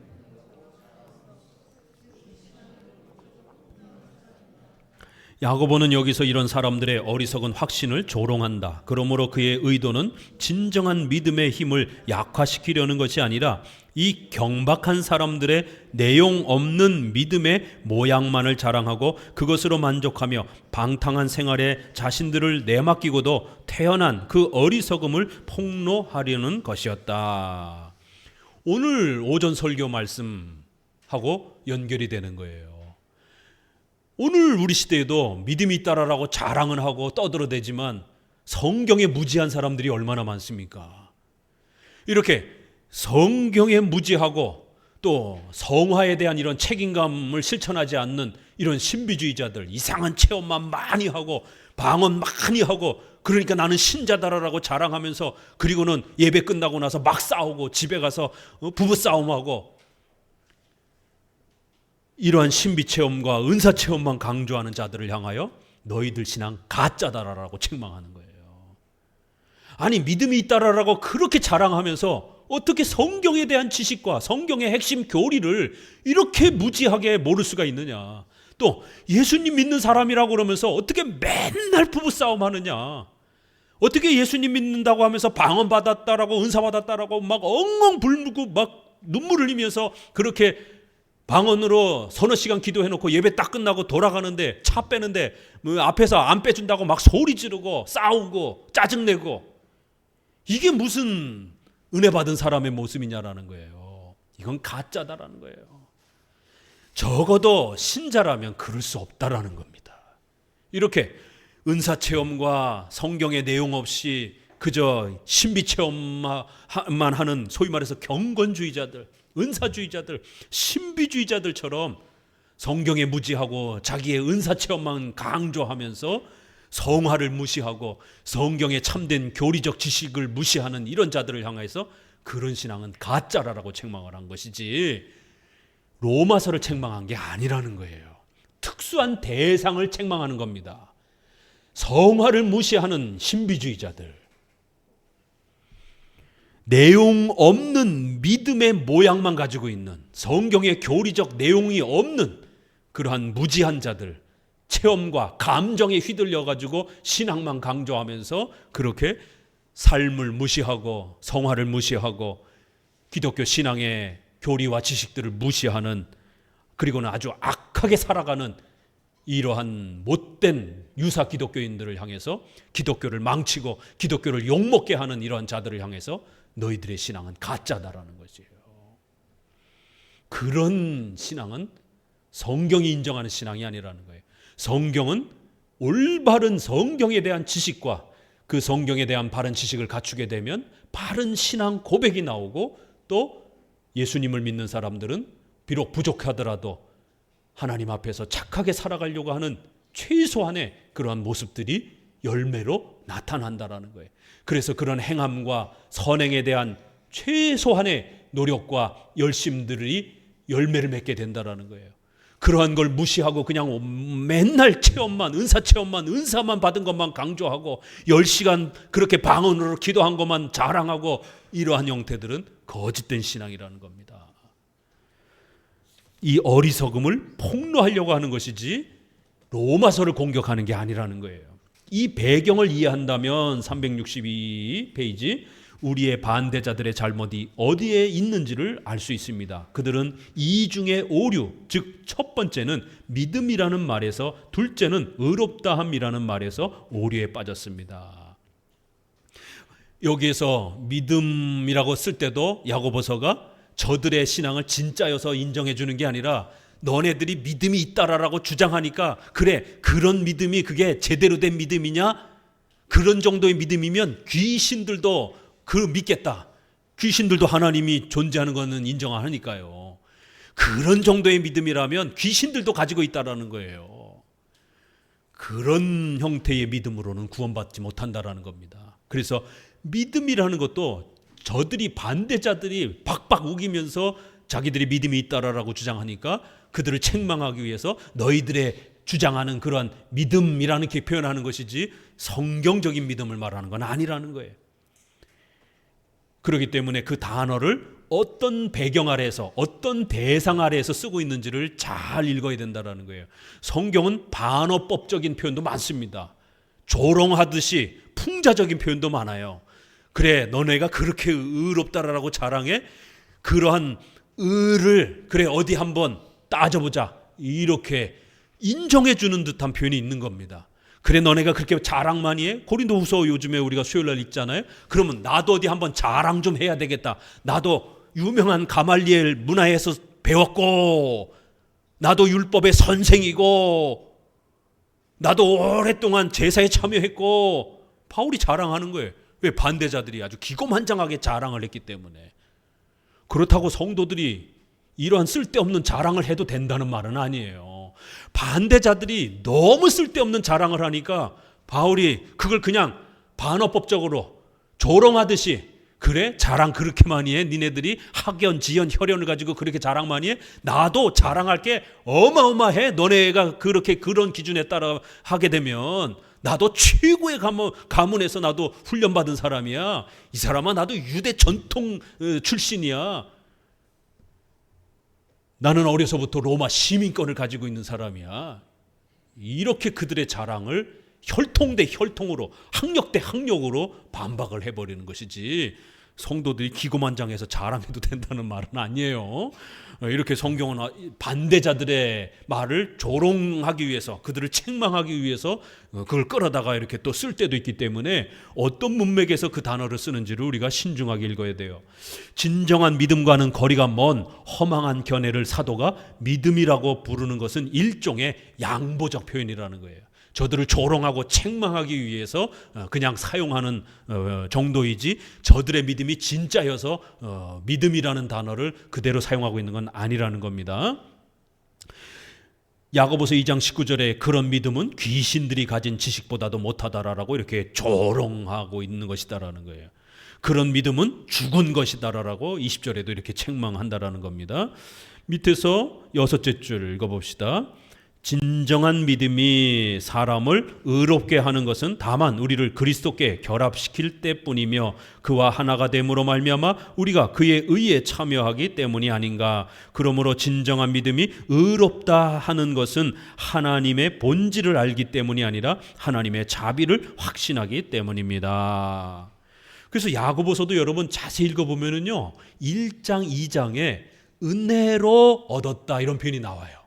야고보는 여기서 이런 사람들의 어리석은 확신을 조롱한다. 그러므로 그의 의도는 진정한 믿음의 힘을 약화시키려는 것이 아니라 이 경박한 사람들의 내용 없는 믿음의 모양만을 자랑하고 그것으로 만족하며 방탕한 생활에 자신들을 내맡기고도 태어난 그 어리석음을 폭로하려는 것이었다. 오늘 오전 설교 말씀하고 연결이 되는 거예요. 오늘 우리 시대에도 믿음이 있다라고 자랑은 하고 떠들어대지만 성경에 무지한 사람들이 얼마나 많습니까? 이렇게 성경에 무지하고 또 성화에 대한 이런 책임감을 실천하지 않는 이런 신비주의자들, 이상한 체험만 많이 하고 방언 많이 하고 그러니까 나는 신자다라고 자랑하면서 그리고는 예배 끝나고 나서 막 싸우고 집에 가서 부부싸움하고 이러한 신비체험과 은사체험만 강조하는 자들을 향하여 너희들 신앙 가짜다라고 책망하는 거예요. 아니 믿음이 있다라고 그렇게 자랑하면서 어떻게 성경에 대한 지식과 성경의 핵심 교리를 이렇게 무지하게 모를 수가 있느냐. 또 예수님 믿는 사람이라고 그러면서 어떻게 맨날 부부싸움 하느냐. 어떻게 예수님 믿는다고 하면서 방언 받았다라고 은사 받았다라고 막 엉엉 불고 막 눈물 흘리면서 그렇게 방언으로 서너 시간 기도해놓고 예배 딱 끝나고 돌아가는데 차 빼는데 앞에서 안 빼준다고 막 소리 지르고 싸우고 짜증내고 이게 무슨 은혜 받은 사람의 모습이냐라는 거예요. 이건 가짜다라는 거예요. 적어도 신자라면 그럴 수 없다라는 겁니다. 이렇게 은사체험과 성경의 내용 없이 그저 신비체험만 하는 소위 말해서 경건주의자들, 은사주의자들, 신비주의자들처럼 성경에 무지하고 자기의 은사체험만 강조하면서 성화를 무시하고 성경의 참된 교리적 지식을 무시하는 이런 자들을 향해서 그런 신앙은 가짜라고 책망을 한 것이지 로마서를 책망한 게 아니라는 거예요. 특수한 대상을 책망하는 겁니다. 성화를 무시하는 신비주의자들, 내용 없는 믿음의 모양만 가지고 있는 성경의 교리적 내용이 없는 그러한 무지한 자들, 체험과 감정에 휘둘려 가지고 신앙만 강조하면서 그렇게 삶을 무시하고 성화를 무시하고 기독교 신앙의 교리와 지식들을 무시하는, 그리고는 아주 악하게 살아가는 이러한 못된 유사 기독교인들을 향해서 기독교를 망치고 기독교를 욕먹게 하는 이러한 자들을 향해서 너희들의 신앙은 가짜다라는 거지요. 그런 신앙은 성경이 인정하는 신앙이 아니라는 거예요. 성경은 올바른 성경에 대한 지식과 그 성경에 대한 바른 지식을 갖추게 되면 바른 신앙 고백이 나오고 또 예수님을 믿는 사람들은 비록 부족하더라도 하나님 앞에서 착하게 살아가려고 하는 최소한의 그러한 모습들이 열매로 나타난다라는 거예요. 그래서 그런 행함과 선행에 대한 최소한의 노력과 열심들이 열매를 맺게 된다라는 거예요. 그러한 걸 무시하고 그냥 맨날 체험만, 은사 체험만, 은사만 받은 것만 강조하고 10시간 그렇게 방언으로 기도한 것만 자랑하고, 이러한 형태들은 거짓된 신앙이라는 겁니다. 이 어리석음을 폭로하려고 하는 것이지 로마서를 공격하는 게 아니라는 거예요. 이 배경을 이해한다면 362페이지, 우리의 반대자들의 잘못이 어디에 있는지를 알 수 있습니다. 그들은 이중의 오류, 즉 첫 번째는 믿음이라는 말에서, 둘째는 의롭다함이라는 말에서 오류에 빠졌습니다. 여기에서 믿음이라고 쓸 때도 야고보서가 저들의 신앙을 진짜여서 인정해 주는 게 아니라, 너네들이 믿음이 있다라고 주장하니까, 그래, 그런 믿음이 그게 제대로 된 믿음이냐? 그런 정도의 믿음이면 귀신들도 믿겠다. 귀신들도 하나님이 존재하는 것은 인정하니까요. 그런 정도의 믿음이라면 귀신들도 가지고 있다라는 거예요. 그런 형태의 믿음으로는 구원받지 못한다라는 겁니다. 그래서 믿음이라는 것도 저들이, 반대자들이 박박 우기면서 자기들이 믿음이 있다라고 주장하니까 그들을 책망하기 위해서 너희들의 주장하는 그러한 믿음이라는 게 표현하는 것이지 성경적인 믿음을 말하는 건 아니라는 거예요. 그렇기 때문에 그 단어를 어떤 배경 아래에서, 어떤 대상 아래에서 쓰고 있는지를 잘 읽어야 된다는 거예요. 성경은 반어법적인 표현도 많습니다. 조롱하듯이 풍자적인 표현도 많아요. 그래, 너네가 그렇게 의롭다라고 자랑해? 그러한 의를 그래 어디 한번 따져보자, 이렇게 인정해 주는 듯한 표현이 있는 겁니다. 그래, 너네가 그렇게 자랑 많이 해? 고린도후서 요즘에 우리가 수요일날 읽잖아요. 그러면 나도 어디 한번 자랑 좀 해야 되겠다. 나도 유명한 가말리엘 문화에서 배웠고, 나도 율법의 선생이고, 나도 오랫동안 제사에 참여했고, 바울이 자랑하는 거예요. 왜? 반대자들이 아주 기고만장하게 자랑을 했기 때문에. 그렇다고 성도들이 이러한 쓸데없는 자랑을 해도 된다는 말은 아니에요. 반대자들이 너무 쓸데없는 자랑을 하니까 바울이 그걸 그냥 반어법적으로 조롱하듯이, 그래? 자랑 그렇게 많이 해? 니네들이 학연, 지연, 혈연을 가지고 그렇게 자랑 많이 해? 나도 자랑할 게 어마어마해. 너네가 그렇게 그런 기준에 따라 하게 되면 나도 최고의 가문에서 나도 훈련받은 사람이야. 이 사람아, 나도 유대 전통 출신이야. 나는 어려서부터 로마 시민권을 가지고 있는 사람이야. 이렇게 그들의 자랑을 혈통 대 혈통으로, 학력 대 학력으로 반박을 해버리는 것이지, 성도들이 기고만장해서 자랑해도 된다는 말은 아니에요. 이렇게 성경은 반대자들의 말을 조롱하기 위해서, 그들을 책망하기 위해서 그걸 끌어다가 이렇게 또 쓸 때도 있기 때문에 어떤 문맥에서 그 단어를 쓰는지를 우리가 신중하게 읽어야 돼요. 진정한 믿음과는 거리가 먼 허망한 견해를 사도가 믿음이라고 부르는 것은 일종의 양보적 표현이라는 거예요. 저들을 조롱하고 책망하기 위해서 그냥 사용하는 정도이지, 저들의 믿음이 진짜여서 믿음이라는 단어를 그대로 사용하고 있는 건 아니라는 겁니다. 야고보서 2장 19절에 그런 믿음은 귀신들이 가진 지식보다도 못하다라고 이렇게 조롱하고 있는 것이다라는 거예요. 그런 믿음은 죽은 것이다라고 20절에도 이렇게 책망한다라는 겁니다. 밑에서 6째 줄 읽어봅시다. 진정한 믿음이 사람을 의롭게 하는 것은 다만 우리를 그리스도께 결합시킬 때뿐이며 그와 하나가 됨으로 말미암아 우리가 그의 의에 참여하기 때문이 아닌가. 그러므로 진정한 믿음이 의롭다 하는 것은 하나님의 본질을 알기 때문이 아니라 하나님의 자비를 확신하기 때문입니다. 그래서 야고보서도 여러분 자세히 읽어보면은요, 1장 2장에 은혜로 얻었다 이런 표현이 나와요.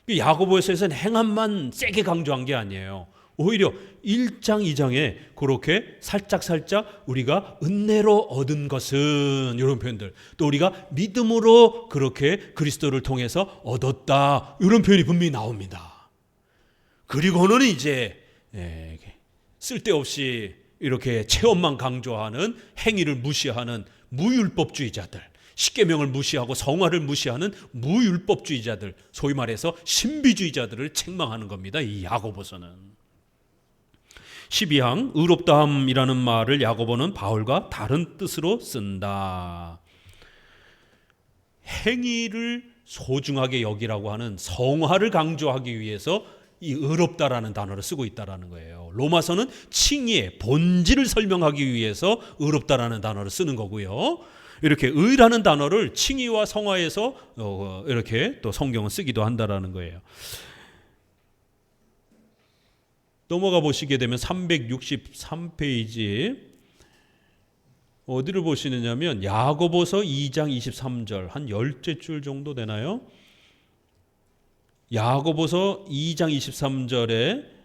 야고보서에서는 행함만 세게 강조한 게 아니에요. 오히려 1장 2장에 그렇게 살짝 우리가 은혜로 얻은 것은, 이런 표현들, 또 우리가 믿음으로 그렇게 그리스도를 통해서 얻었다, 이런 표현이 분명히 나옵니다. 그리고는 이제 쓸데없이 이렇게 체험만 강조하는, 행위를 무시하는 무율법주의자들, 십계명을 무시하고 성화를 무시하는 무율법주의자들, 소위 말해서 신비주의자들을 책망하는 겁니다. 이 야고보서는 12항 의롭다함이라는 말을 야고보는 바울과 다른 뜻으로 쓴다. 행위를 소중하게 여기라고 하는 성화를 강조하기 위해서 이 의롭다라는 단어를 쓰고 있다라는 거예요. 로마서는 칭의의 본질을 설명하기 위해서 의롭다라는 단어를 쓰는 거고요. 이렇게 의라는 단어를 칭의와 성화에서 이렇게 또 성경은 쓰기도 한다라는 거예요. 넘어가 보시게 되면 363페이지 어디를 보시느냐면 야고보서 2장 23절 한 10째 줄 정도 되나요? 야고보서 2장 23절에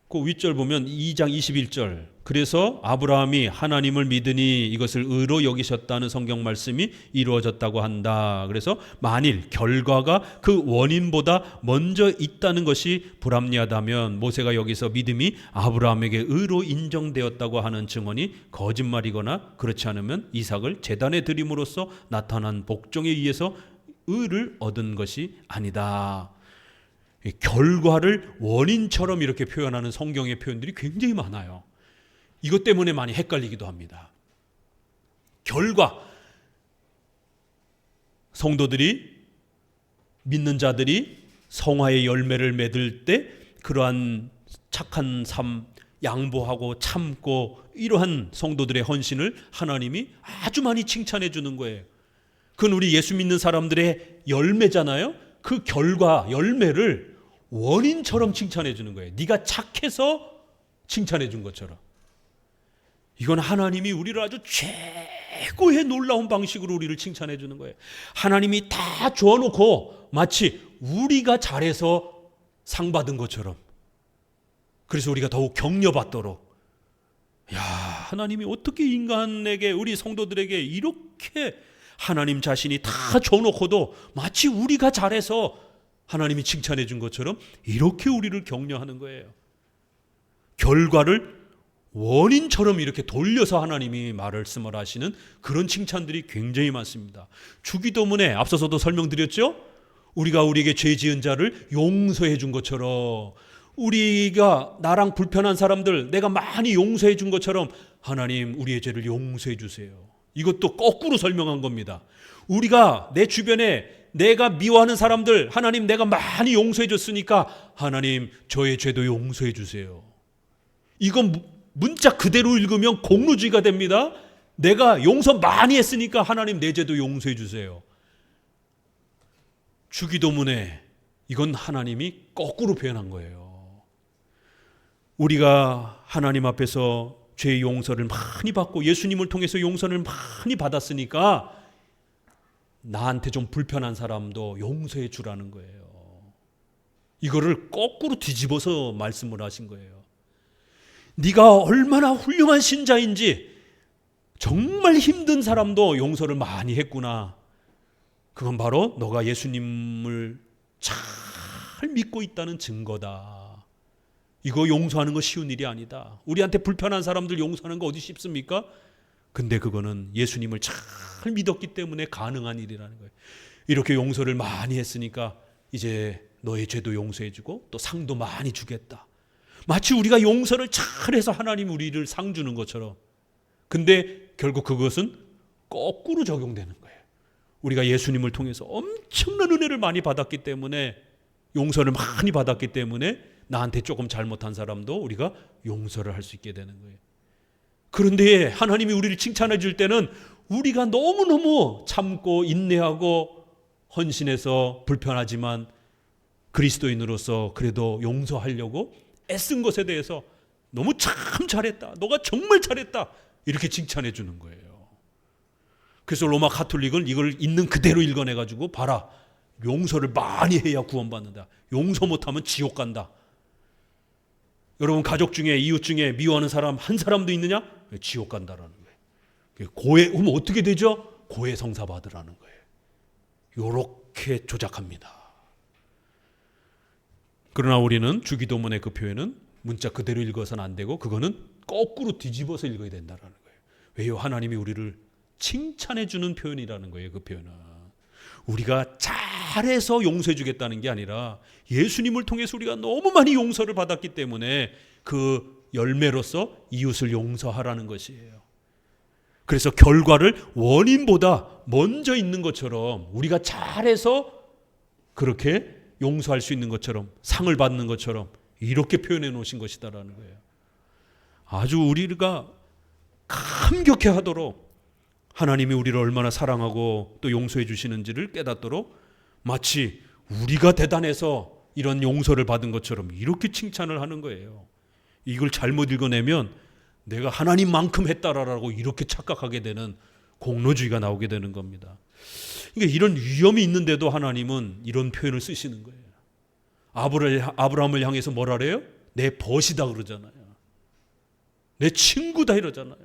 그 윗절 보면 2장 21절 그래서 아브라함이 하나님을 믿으니 이것을 의로 여기셨다는 성경 말씀이 이루어졌다고 한다. 그래서 만일 결과가 그 원인보다 먼저 있다는 것이 불합리하다면 모세가 여기서 믿음이 아브라함에게 의로 인정되었다고 하는 증언이 거짓말이거나 그렇지 않으면 이삭을 제단에 드림으로써 나타난 복종에 의해서 의를 얻은 것이 아니다. 결과를 원인처럼 이렇게 표현하는 성경의 표현들이 굉장히 많아요. 이것 때문에 많이 헷갈리기도 합니다. 결과, 성도들이 믿는 자들이 성화의 열매를 맺을 때 그러한 착한 삶, 양보하고 참고 이러한 성도들의 헌신을 하나님이 아주 많이 칭찬해 주는 거예요. 그건 우리 예수 믿는 사람들의 열매잖아요. 그 결과, 열매를 원인처럼 칭찬해 주는 거예요. 네가 착해서 칭찬해 준 것처럼. 이건 하나님이 우리를 아주 최고의 놀라운 방식으로 우리를 칭찬해 주는 거예요. 하나님이 다 줘놓고 마치 우리가 잘해서 상 받은 것처럼. 그래서 우리가 더욱 격려받도록. 야, 하나님이 어떻게 인간에게, 우리 성도들에게 이렇게 하나님 자신이 다 줘놓고도 마치 우리가 잘해서 하나님이 칭찬해 준 것처럼 이렇게 우리를 격려하는 거예요. 결과를 원인처럼 이렇게 돌려서 하나님이 말씀을 하시는 그런 칭찬들이 굉장히 많습니다. 주기도문에 앞서서도 설명드렸죠? 우리가 우리에게 죄 지은 자를 용서해 준 것처럼, 우리가 나랑 불편한 사람들 내가 많이 용서해 준 것처럼 하나님 우리의 죄를 용서해 주세요. 이것도 거꾸로 설명한 겁니다. 우리가 내 주변에 내가 미워하는 사람들 하나님 내가 많이 용서해 줬으니까 하나님 저의 죄도 용서해 주세요. 이건 문자 그대로 읽으면 공로주의가 됩니다. 내가 용서 많이 했으니까 하나님 내 죄도 용서해 주세요. 주기도문에 이건 하나님이 거꾸로 표현한 거예요. 우리가 하나님 앞에서 죄 용서를 많이 받고 예수님을 통해서 용서를 많이 받았으니까 나한테 좀 불편한 사람도 용서해 주라는 거예요. 이거를 거꾸로 뒤집어서 말씀을 하신 거예요. 네가 얼마나 훌륭한 신자인지 정말 힘든 사람도 용서를 많이 했구나. 그건 바로 너가 예수님을 잘 믿고 있다는 증거다. 이거 용서하는 거 쉬운 일이 아니다. 우리한테 불편한 사람들 용서하는 거 어디 쉽습니까? 근데 그거는 예수님을 잘 믿었기 때문에 가능한 일이라는 거예요. 이렇게 용서를 많이 했으니까 이제 너의 죄도 용서해주고 또 상도 많이 주겠다. 마치 우리가 용서를 잘해서 하나님 우리를 상 주는 것처럼. 근데 결국 그것은 거꾸로 적용되는 거예요. 우리가 예수님을 통해서 엄청난 은혜를 많이 받았기 때문에, 용서를 많이 받았기 때문에 나한테 조금 잘못한 사람도 우리가 용서를 할 수 있게 되는 거예요. 그런데 하나님이 우리를 칭찬해 줄 때는 우리가 너무너무 참고 인내하고 헌신해서 불편하지만 그리스도인으로서 그래도 용서하려고 애쓴 것에 대해서 너무 참 잘했다, 너가 정말 잘했다, 이렇게 칭찬해 주는 거예요. 그래서 로마 가톨릭은 이걸 있는 그대로 읽어내가지고 봐라, 용서를 많이 해야 구원받는다, 용서 못하면 지옥 간다. 여러분 가족 중에 이웃 중에 미워하는 사람 한 사람도 있느냐? 지옥 간다라는 거예요. 고해, 그럼 어떻게 되죠? 고해 성사 받으라는 거예요. 이렇게 조작합니다. 그러나 우리는 주기도문의 그 표현은 문자 그대로 읽어서는 안 되고 그거는 거꾸로 뒤집어서 읽어야 된다는 거예요. 왜요? 하나님이 우리를 칭찬해 주는 표현이라는 거예요. 그 표현은 우리가 잘해서 용서해 주겠다는 게 아니라 예수님을 통해서 우리가 너무 많이 용서를 받았기 때문에 그 열매로서 이웃을 용서하라는 것이에요. 그래서 결과를 원인보다 먼저 있는 것처럼 우리가 잘해서 그렇게 용서할 수 있는 것처럼, 상을 받는 것처럼 이렇게 표현해 놓으신 것이다라는 거예요. 아주 우리가 감격해 하도록 하나님이 우리를 얼마나 사랑하고 또 용서해 주시는지를 깨닫도록 마치 우리가 대단해서 이런 용서를 받은 것처럼 이렇게 칭찬을 하는 거예요. 이걸 잘못 읽어내면 내가 하나님만큼 했다라고 이렇게 착각하게 되는 공로주의가 나오게 되는 겁니다. 그러니까 이런 위험이 있는데도 하나님은 이런 표현을 쓰시는 거예요. 아브라함을 향해서 뭐라 그래요? 내 벗이다 그러잖아요. 내 친구다 이러잖아요.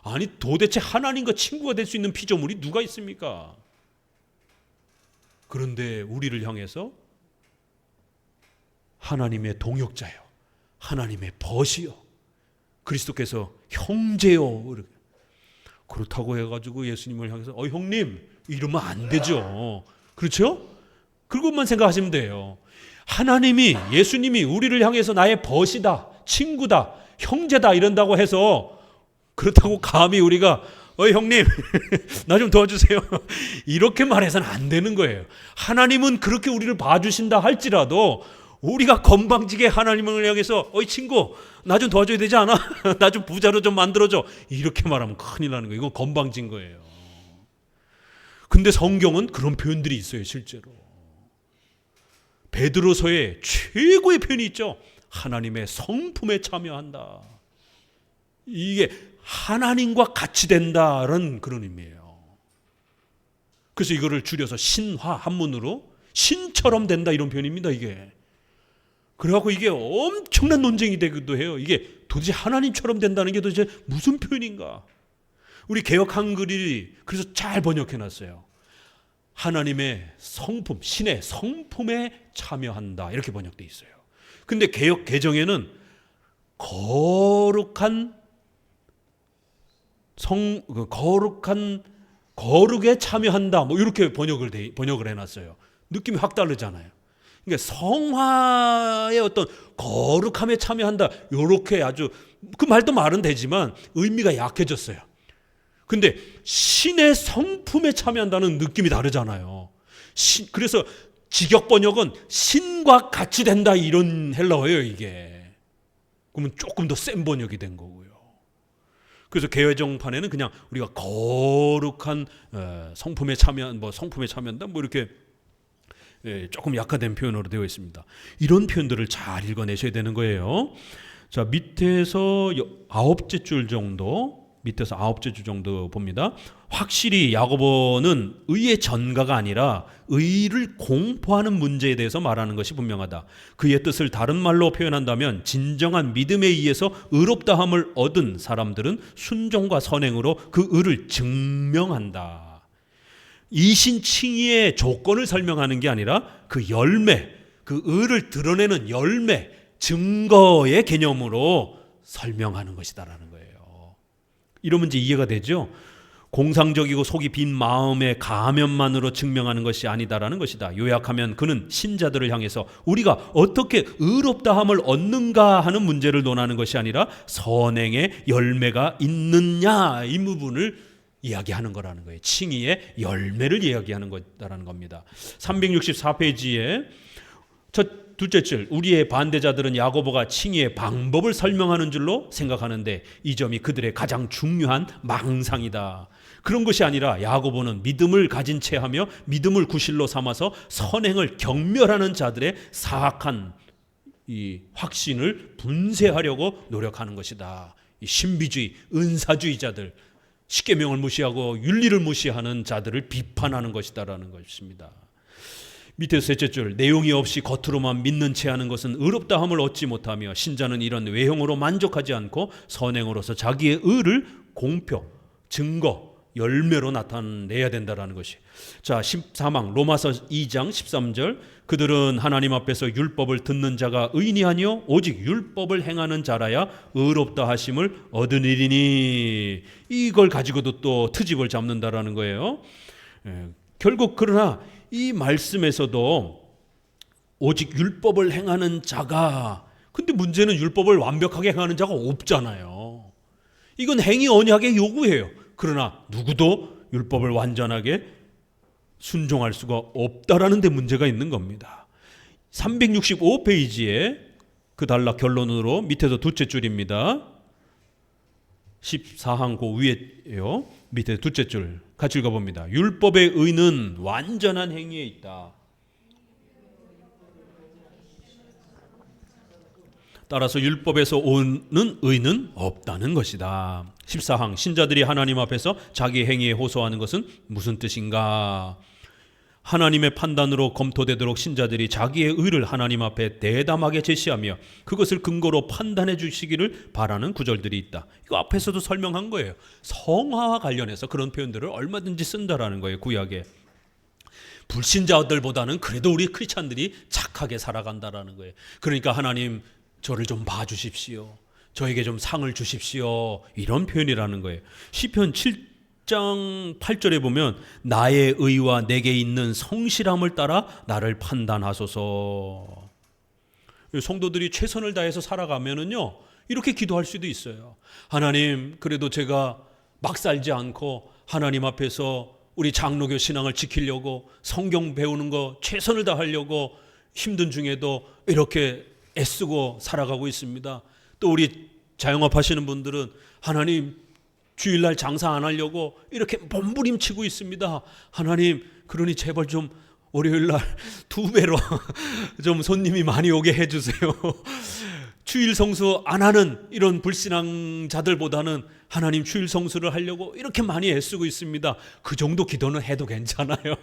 아니 도대체 하나님과 친구가 될 수 있는 피조물이 누가 있습니까? 그런데 우리를 향해서 하나님의 동역자요, 하나님의 벗이요, 그리스도께서 형제요, 그렇다고 해가지고 예수님을 향해서 형님 이러면 안 되죠. 그렇죠? 그것만 생각하시면 돼요. 하나님이, 예수님이 우리를 향해서 나의 벗이다, 친구다, 형제다 이런다고 해서 그렇다고 감히 우리가 형님 나 좀 도와주세요 이렇게 말해서는 안 되는 거예요. 하나님은 그렇게 우리를 봐주신다 할지라도 우리가 건방지게 하나님을 향해서 친구 나 좀 도와줘야 되지 않아? 나 좀 부자로 좀 만들어줘 이렇게 말하면 큰일 나는 거예요. 이건 건방진 거예요. 근데 성경은 그런 표현들이 있어요. 실제로 베드로서의 최고의 표현이 있죠. 하나님의 성품에 참여한다. 이게 하나님과 같이 된다는 그런 의미예요. 그래서 이거를 줄여서 신화 한문으로 신처럼 된다 이런 표현입니다. 이게 그래갖고 이게 엄청난 논쟁이 되기도 해요. 이게 도대체 하나님처럼 된다는 게 도대체 무슨 표현인가? 우리 개역 한글이 그래서 잘 번역해놨어요. 하나님의 성품, 신의 성품에 참여한다 이렇게 번역돼 있어요. 근데 개역 개정에는 거룩에 참여한다 뭐 이렇게 번역을 해놨어요. 느낌이 확 다르잖아요. 그러니까 성화의 어떤 거룩함에 참여한다 이렇게 아주 그 말도 말은 되지만 의미가 약해졌어요. 근데 신의 성품에 참여한다는 느낌이 다르잖아요. 그래서 직역 번역은 신과 같이 된다 이런 헬라어예요 이게. 그러면 조금 더 센 번역이 된 거고요. 그래서 개정판에는 그냥 우리가 거룩한 성품에 참여한다 뭐 이렇게 조금 약화된 표현으로 되어 있습니다. 이런 표현들을 잘 읽어내셔야 되는 거예요. 자, 밑에서 9째 줄 정도 봅니다. 확실히 야고보는 의의 전가가 아니라 의를 공포하는 문제에 대해서 말하는 것이 분명하다. 그의 뜻을 다른 말로 표현한다면 진정한 믿음에 의해서 의롭다함을 얻은 사람들은 순종과 선행으로 그 의를 증명한다. 이신칭의의 조건을 설명하는 게 아니라 그 열매, 그 의를 드러내는 열매, 증거의 개념으로 설명하는 것이다라는 거예요. 이러면 이제 이해가 되죠? 공상적이고 속이 빈 마음의 가면만으로 증명하는 것이 아니다라는 것이다. 요약하면 그는 신자들을 향해서 우리가 어떻게 의롭다함을 얻는가 하는 문제를 논하는 것이 아니라 선행의 열매가 있느냐 이 부분을 이야기하는 거라는 거예요. 칭의의 열매를 이야기하는 거라는 겁니다. 364페이지에 둘째 줄, 우리의 반대자들은 야고보가 칭의의 방법을 설명하는 줄로 생각하는데 이 점이 그들의 가장 중요한 망상이다. 그런 것이 아니라 야고보는 믿음을 가진 채 하며 믿음을 구실로 삼아서 선행을 경멸하는 자들의 사악한 이 확신을 분쇄하려고 노력하는 것이다. 이 신비주의, 은사주의자들, 십계명을 무시하고 윤리를 무시하는 자들을 비판하는 것이다라는 것입니다. 밑에서 셋째 줄, 내용이 없이 겉으로만 믿는 채 하는 것은 의롭다함을 얻지 못하며 신자는 이런 외형으로 만족하지 않고 선행으로서 자기의 의를 공표, 증거, 열매로 나타내야 된다라는 것이. 자, 14망 로마서 2장 13절, 그들은 하나님 앞에서 율법을 듣는 자가 의인이 아니요 오직 율법을 행하는 자라야 의롭다 하심을 얻으리니. 이걸 가지고도 또 트집을 잡는다라는 거예요. 결국 그러나 이 말씀에서도 오직 율법을 행하는 자가, 근데 문제는 율법을 완벽하게 행하는 자가 없잖아요. 이건 행위 언약의 요구예요. 그러나 누구도 율법을 완전하게 순종할 수가 없다라는 데 문제가 있는 겁니다. 365페이지에 그 단락 결론으로 밑에서 둘째 줄입니다. 14항 그 위에요. 밑에 둘째 줄 같이 읽어봅니다. 율법의 의는 완전한 행위에 있다. 따라서 율법에서 오는 의는 없다는 것이다. 14항 신자들이 하나님 앞에서 자기 행위에 호소하는 것은 무슨 뜻인가? 하나님의 판단으로 검토되도록 신자들이 자기의 의를 하나님 앞에 대담하게 제시하며 그것을 근거로 판단해 주시기를 바라는 구절들이 있다. 이거 앞에서도 설명한 거예요. 성화와 관련해서 그런 표현들을 얼마든지 쓴다라는 거예요. 구약에. 불신자들보다는 그래도 우리 크리스찬들이 착하게 살아간다라는 거예요. 그러니까 하나님 저를 좀 봐주십시오. 저에게 좀 상을 주십시오. 이런 표현이라는 거예요. 시편 7장 8절에 보면 나의 의와 내게 있는 성실함을 따라 나를 판단하소서. 성도들이 최선을 다해서 살아가면은요 이렇게 기도할 수도 있어요. 하나님 그래도 제가 막 살지 않고 하나님 앞에서 우리 장로교 신앙을 지키려고 성경 배우는 거 최선을 다하려고 힘든 중에도 이렇게 애쓰고 살아가고 있습니다. 또 우리 자영업 하시는 분들은 하나님 주일날 장사 안 하려고 이렇게 몸부림치고 있습니다. 하나님 그러니 제발 좀 월요일날 2배로 좀 손님이 많이 오게 해주세요. 주일 성수 안 하는 이런 불신앙자들보다는 하나님 주일 성수를 하려고 이렇게 많이 애쓰고 있습니다. 그 정도 기도는 해도 괜찮아요.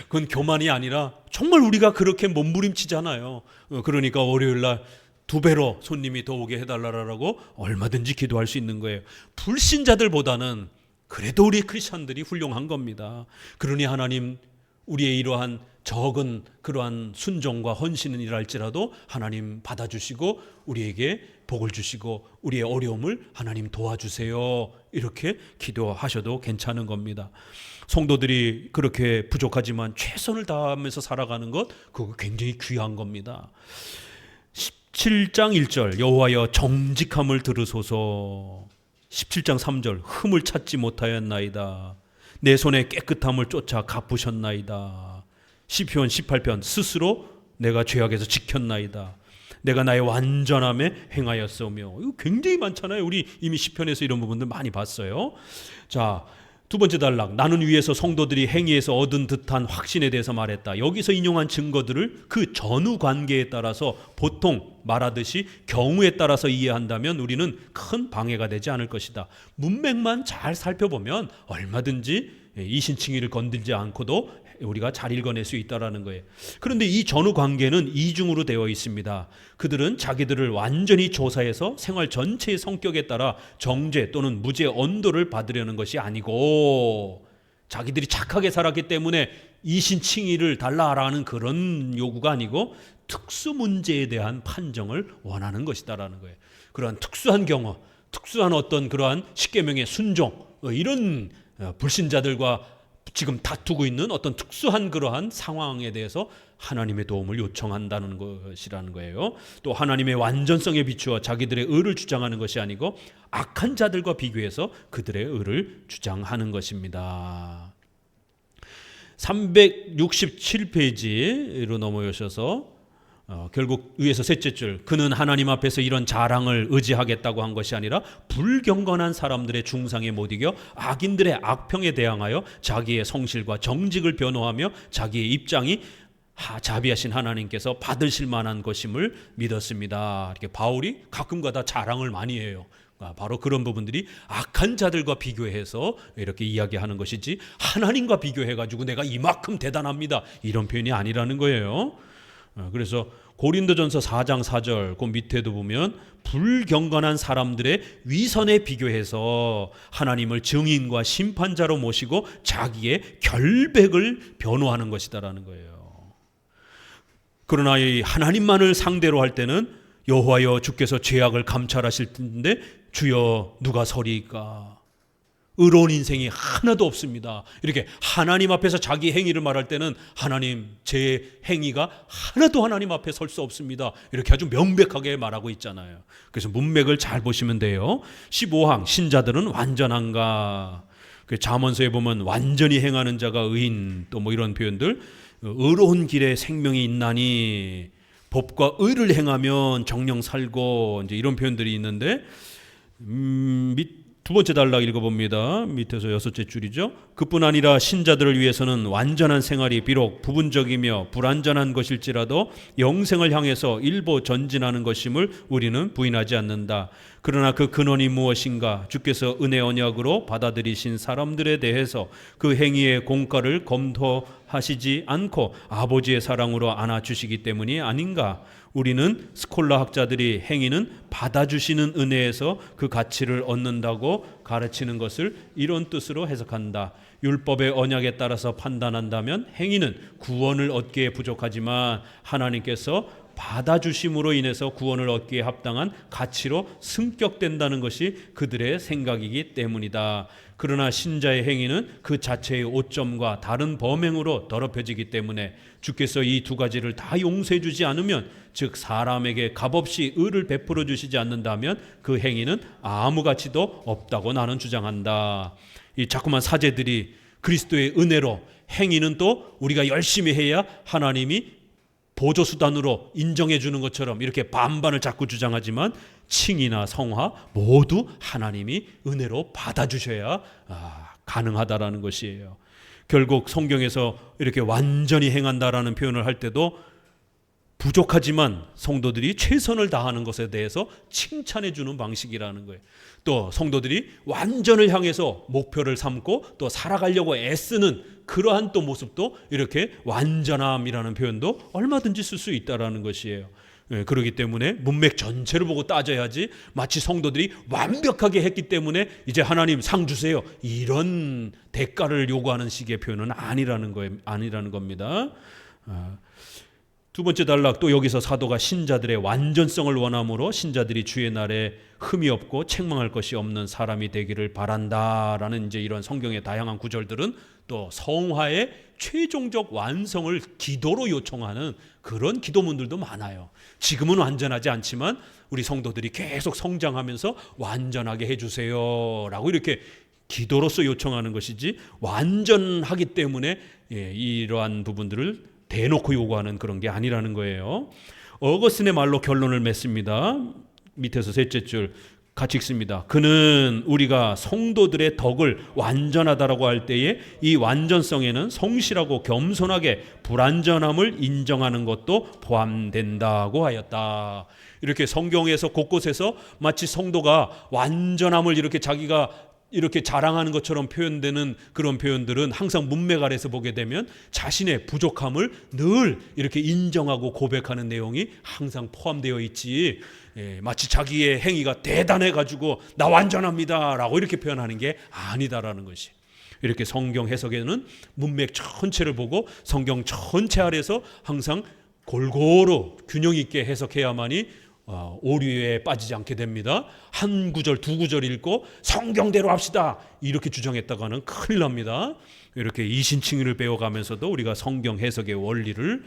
그건 교만이 아니라 정말 우리가 그렇게 몸부림치잖아요. 그러니까 월요일날 2배로 손님이 더 오게 해달라고 얼마든지 기도할 수 있는 거예요. 불신자들보다는 그래도 우리 크리스천들이 훌륭한 겁니다. 그러니 하나님 우리의 이러한 적은 그러한 순종과 헌신이랄지라도 하나님 받아주시고 우리에게 복을 주시고 우리의 어려움을 하나님 도와주세요. 이렇게 기도하셔도 괜찮은 겁니다. 성도들이 그렇게 부족하지만 최선을 다하면서 살아가는 것 그거 굉장히 귀한 겁니다. 17장 1절 여호와여 정직함을 들으소서. 17장 3절 흠을 찾지 못하였나이다. 내 손에 깨끗함을 쫓아 갚으셨나이다. 시편 18편 스스로 내가 죄악에서 지켰나이다. 내가 나의 완전함에 행하였으며. 이거 굉장히 많잖아요. 우리 이미 시편에서 이런 부분들 많이 봤어요. 자, 두 번째 단락 나는 위에서 성도들이 행위에서 얻은 듯한 확신에 대해서 말했다. 여기서 인용한 증거들을 그 전후 관계에 따라서 보통 말하듯이 경우에 따라서 이해한다면 우리는 큰 방해가 되지 않을 것이다. 문맥만 잘 살펴보면 얼마든지 이신칭의를 건들지 않고도 우리가 잘 읽어낼 수 있다는 거예요. 그런데 이 전후 관계는 이중으로 되어 있습니다. 그들은 자기들을 완전히 조사해서 생활 전체의 성격에 따라 정죄 또는 무죄 언도를 받으려는 것이 아니고 자기들이 착하게 살았기 때문에 이신칭의를 달라라는 그런 요구가 아니고 특수 문제에 대한 판정을 원하는 것이다라는 거예요. 그러한 특수한 경우, 특수한 어떤 그러한 십계명의 순종 이런 불신자들과 지금 다투고 있는 어떤 특수한 그러한 상황에 대해서 하나님의 도움을 요청한다는 것이라는 거예요. 또 하나님의 완전성에 비추어 자기들의 의를 주장하는 것이 아니고 악한 자들과 비교해서 그들의 의를 주장하는 것입니다. 367페이지로 넘어오셔서 결국 위에서 셋째 줄 그는 하나님 앞에서 이런 자랑을 의지하겠다고 한 것이 아니라 불경건한 사람들의 중상에 못 이겨 악인들의 악평에 대항하여 자기의 성실과 정직을 변호하며 자기의 입장이 자비하신 하나님께서 받으실 만한 것임을 믿었습니다. 이렇게 바울이 가끔가다 자랑을 많이 해요. 바로 그런 부분들이 악한 자들과 비교해서 이렇게 이야기하는 것이지 하나님과 비교해가지고 내가 이만큼 대단합니다 이런 표현이 아니라는 거예요. 그래서 고린도전서 4장 4절 그 밑에도 보면 불경건한 사람들의 위선에 비교해서 하나님을 증인과 심판자로 모시고 자기의 결백을 변호하는 것이다라는 거예요. 그러나 이 하나님만을 상대로 할 때는 여호와여 주께서 죄악을 감찰하실 텐데 주여 누가 서리이까? 의로운 인생이 하나도 없습니다. 이렇게 하나님 앞에서 자기 행위를 말할 때는 하나님 제 행위가 하나도 하나님 앞에 설 수 없습니다. 이렇게 아주 명백하게 말하고 있잖아요. 그래서 문맥을 잘 보시면 돼요. 15항 신자들은 완전한가? 그 잠언서에 보면 완전히 행하는 자가 의인, 또 뭐 이런 표현들, 의로운 길에 생명이 있나니 법과 의를 행하면 정령 살고, 이제 이런 표현들이 있는데, 두 번째 단락 읽어봅니다. 밑에서 여섯째 줄이죠. 그뿐 아니라 신자들을 위해서는 완전한 생활이 비록 부분적이며 불완전한 것일지라도 영생을 향해서 일보 전진하는 것임을 우리는 부인하지 않는다. 그러나 그 근원이 무엇인가? 주께서 은혜 언약으로 받아들이신 사람들에 대해서 그 행위의 공과를 검토하시지 않고 아버지의 사랑으로 안아주시기 때문이 아닌가? 우리는 스콜라 학자들이 행위는 받아주시는 은혜에서 그 가치를 얻는다고 가르치는 것을 이런 뜻으로 해석한다. 율법의 언약에 따라서 판단한다면 행위는 구원을 얻기에 부족하지만 하나님께서 받아주심으로 인해서 구원을 얻기에 합당한 가치로 승격된다는 것이 그들의 생각이기 때문이다. 그러나 신자의 행위는 그 자체의 오점과 다른 범행으로 더럽혀지기 때문에 주께서 이 두 가지를 다 용서해 주지 않으면, 즉 사람에게 값없이 의를 베풀어 주시지 않는다면 그 행위는 아무 가치도 없다고 나는 주장한다. 이 자꾸만 사제들이 그리스도의 은혜로 행위는 또 우리가 열심히 해야 하나님이 보조수단으로 인정해 주는 것처럼 이렇게 반반을 자꾸 주장하지만 칭의나 성화 모두 하나님이 은혜로 받아주셔야 가능하다라는 것이에요. 결국 성경에서 이렇게 완전히 행한다라는 표현을 할 때도 부족하지만 성도들이 최선을 다하는 것에 대해서 칭찬해 주는 방식이라는 거예요. 또 성도들이 완전을 향해서 목표를 삼고 또 살아가려고 애쓰는 그러한 또 모습도 이렇게 완전함이라는 표현도 얼마든지 쓸 수 있다라는 것이에요. 그렇기 때문에 문맥 전체를 보고 따져야지 마치 성도들이 완벽하게 했기 때문에 이제 하나님 상 주세요, 이런 대가를 요구하는 식의 표현은 아니라는 겁니다. 두 번째 단락, 또 여기서 사도가 신자들의 완전성을 원함으로 신자들이 주의 날에 흠이 없고 책망할 것이 없는 사람이 되기를 바란다라는 이제 이런 성경의 다양한 구절들은 또 성화의 최종적 완성을 기도로 요청하는 그런 기도문들도 많아요. 지금은 완전하지 않지만 우리 성도들이 계속 성장하면서 완전하게 해주세요 라고 이렇게 기도로서 요청하는 것이지, 완전하기 때문에 이러한 부분들을 대놓고 요구하는 그런 게 아니라는 거예요. 어거스틴의 말로 결론을 맺습니다. 밑에서 셋째 줄 같이 읽습니다. 그는 우리가 성도들의 덕을 완전하다라고 할 때에 이 완전성에는 성실하고 겸손하게 불완전함을 인정하는 것도 포함된다고 하였다. 이렇게 성경에서 곳곳에서 마치 성도가 완전함을 이렇게 자기가 이렇게 자랑하는 것처럼 표현되는 그런 표현들은 항상 문맥 아래서 보게 되면 자신의 부족함을 늘 이렇게 인정하고 고백하는 내용이 항상 포함되어 있지, 마치 자기의 행위가 대단해가지고 나 완전합니다 라고 이렇게 표현하는 게 아니다라는 것이, 이렇게 성경 해석에는 문맥 전체를 보고 성경 전체 아래서 항상 골고루 균형 있게 해석해야만이 오류에 빠지지 않게 됩니다. 한 구절 두 구절 읽고 성경대로 합시다 이렇게 주장했다가는 큰일 납니다. 이렇게 이신칭의를 배워가면서도 우리가 성경 해석의 원리를,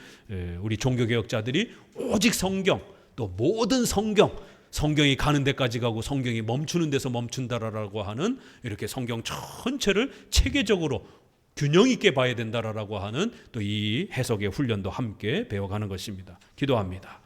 우리 종교개혁자들이 오직 성경, 또 모든 성경이 가는 데까지 가고 성경이 멈추는 데서 멈춘다라고 하는 이렇게 성경 전체를 체계적으로 균형 있게 봐야 된다라고 하는 또 이 해석의 훈련도 함께 배워가는 것입니다. 기도합니다.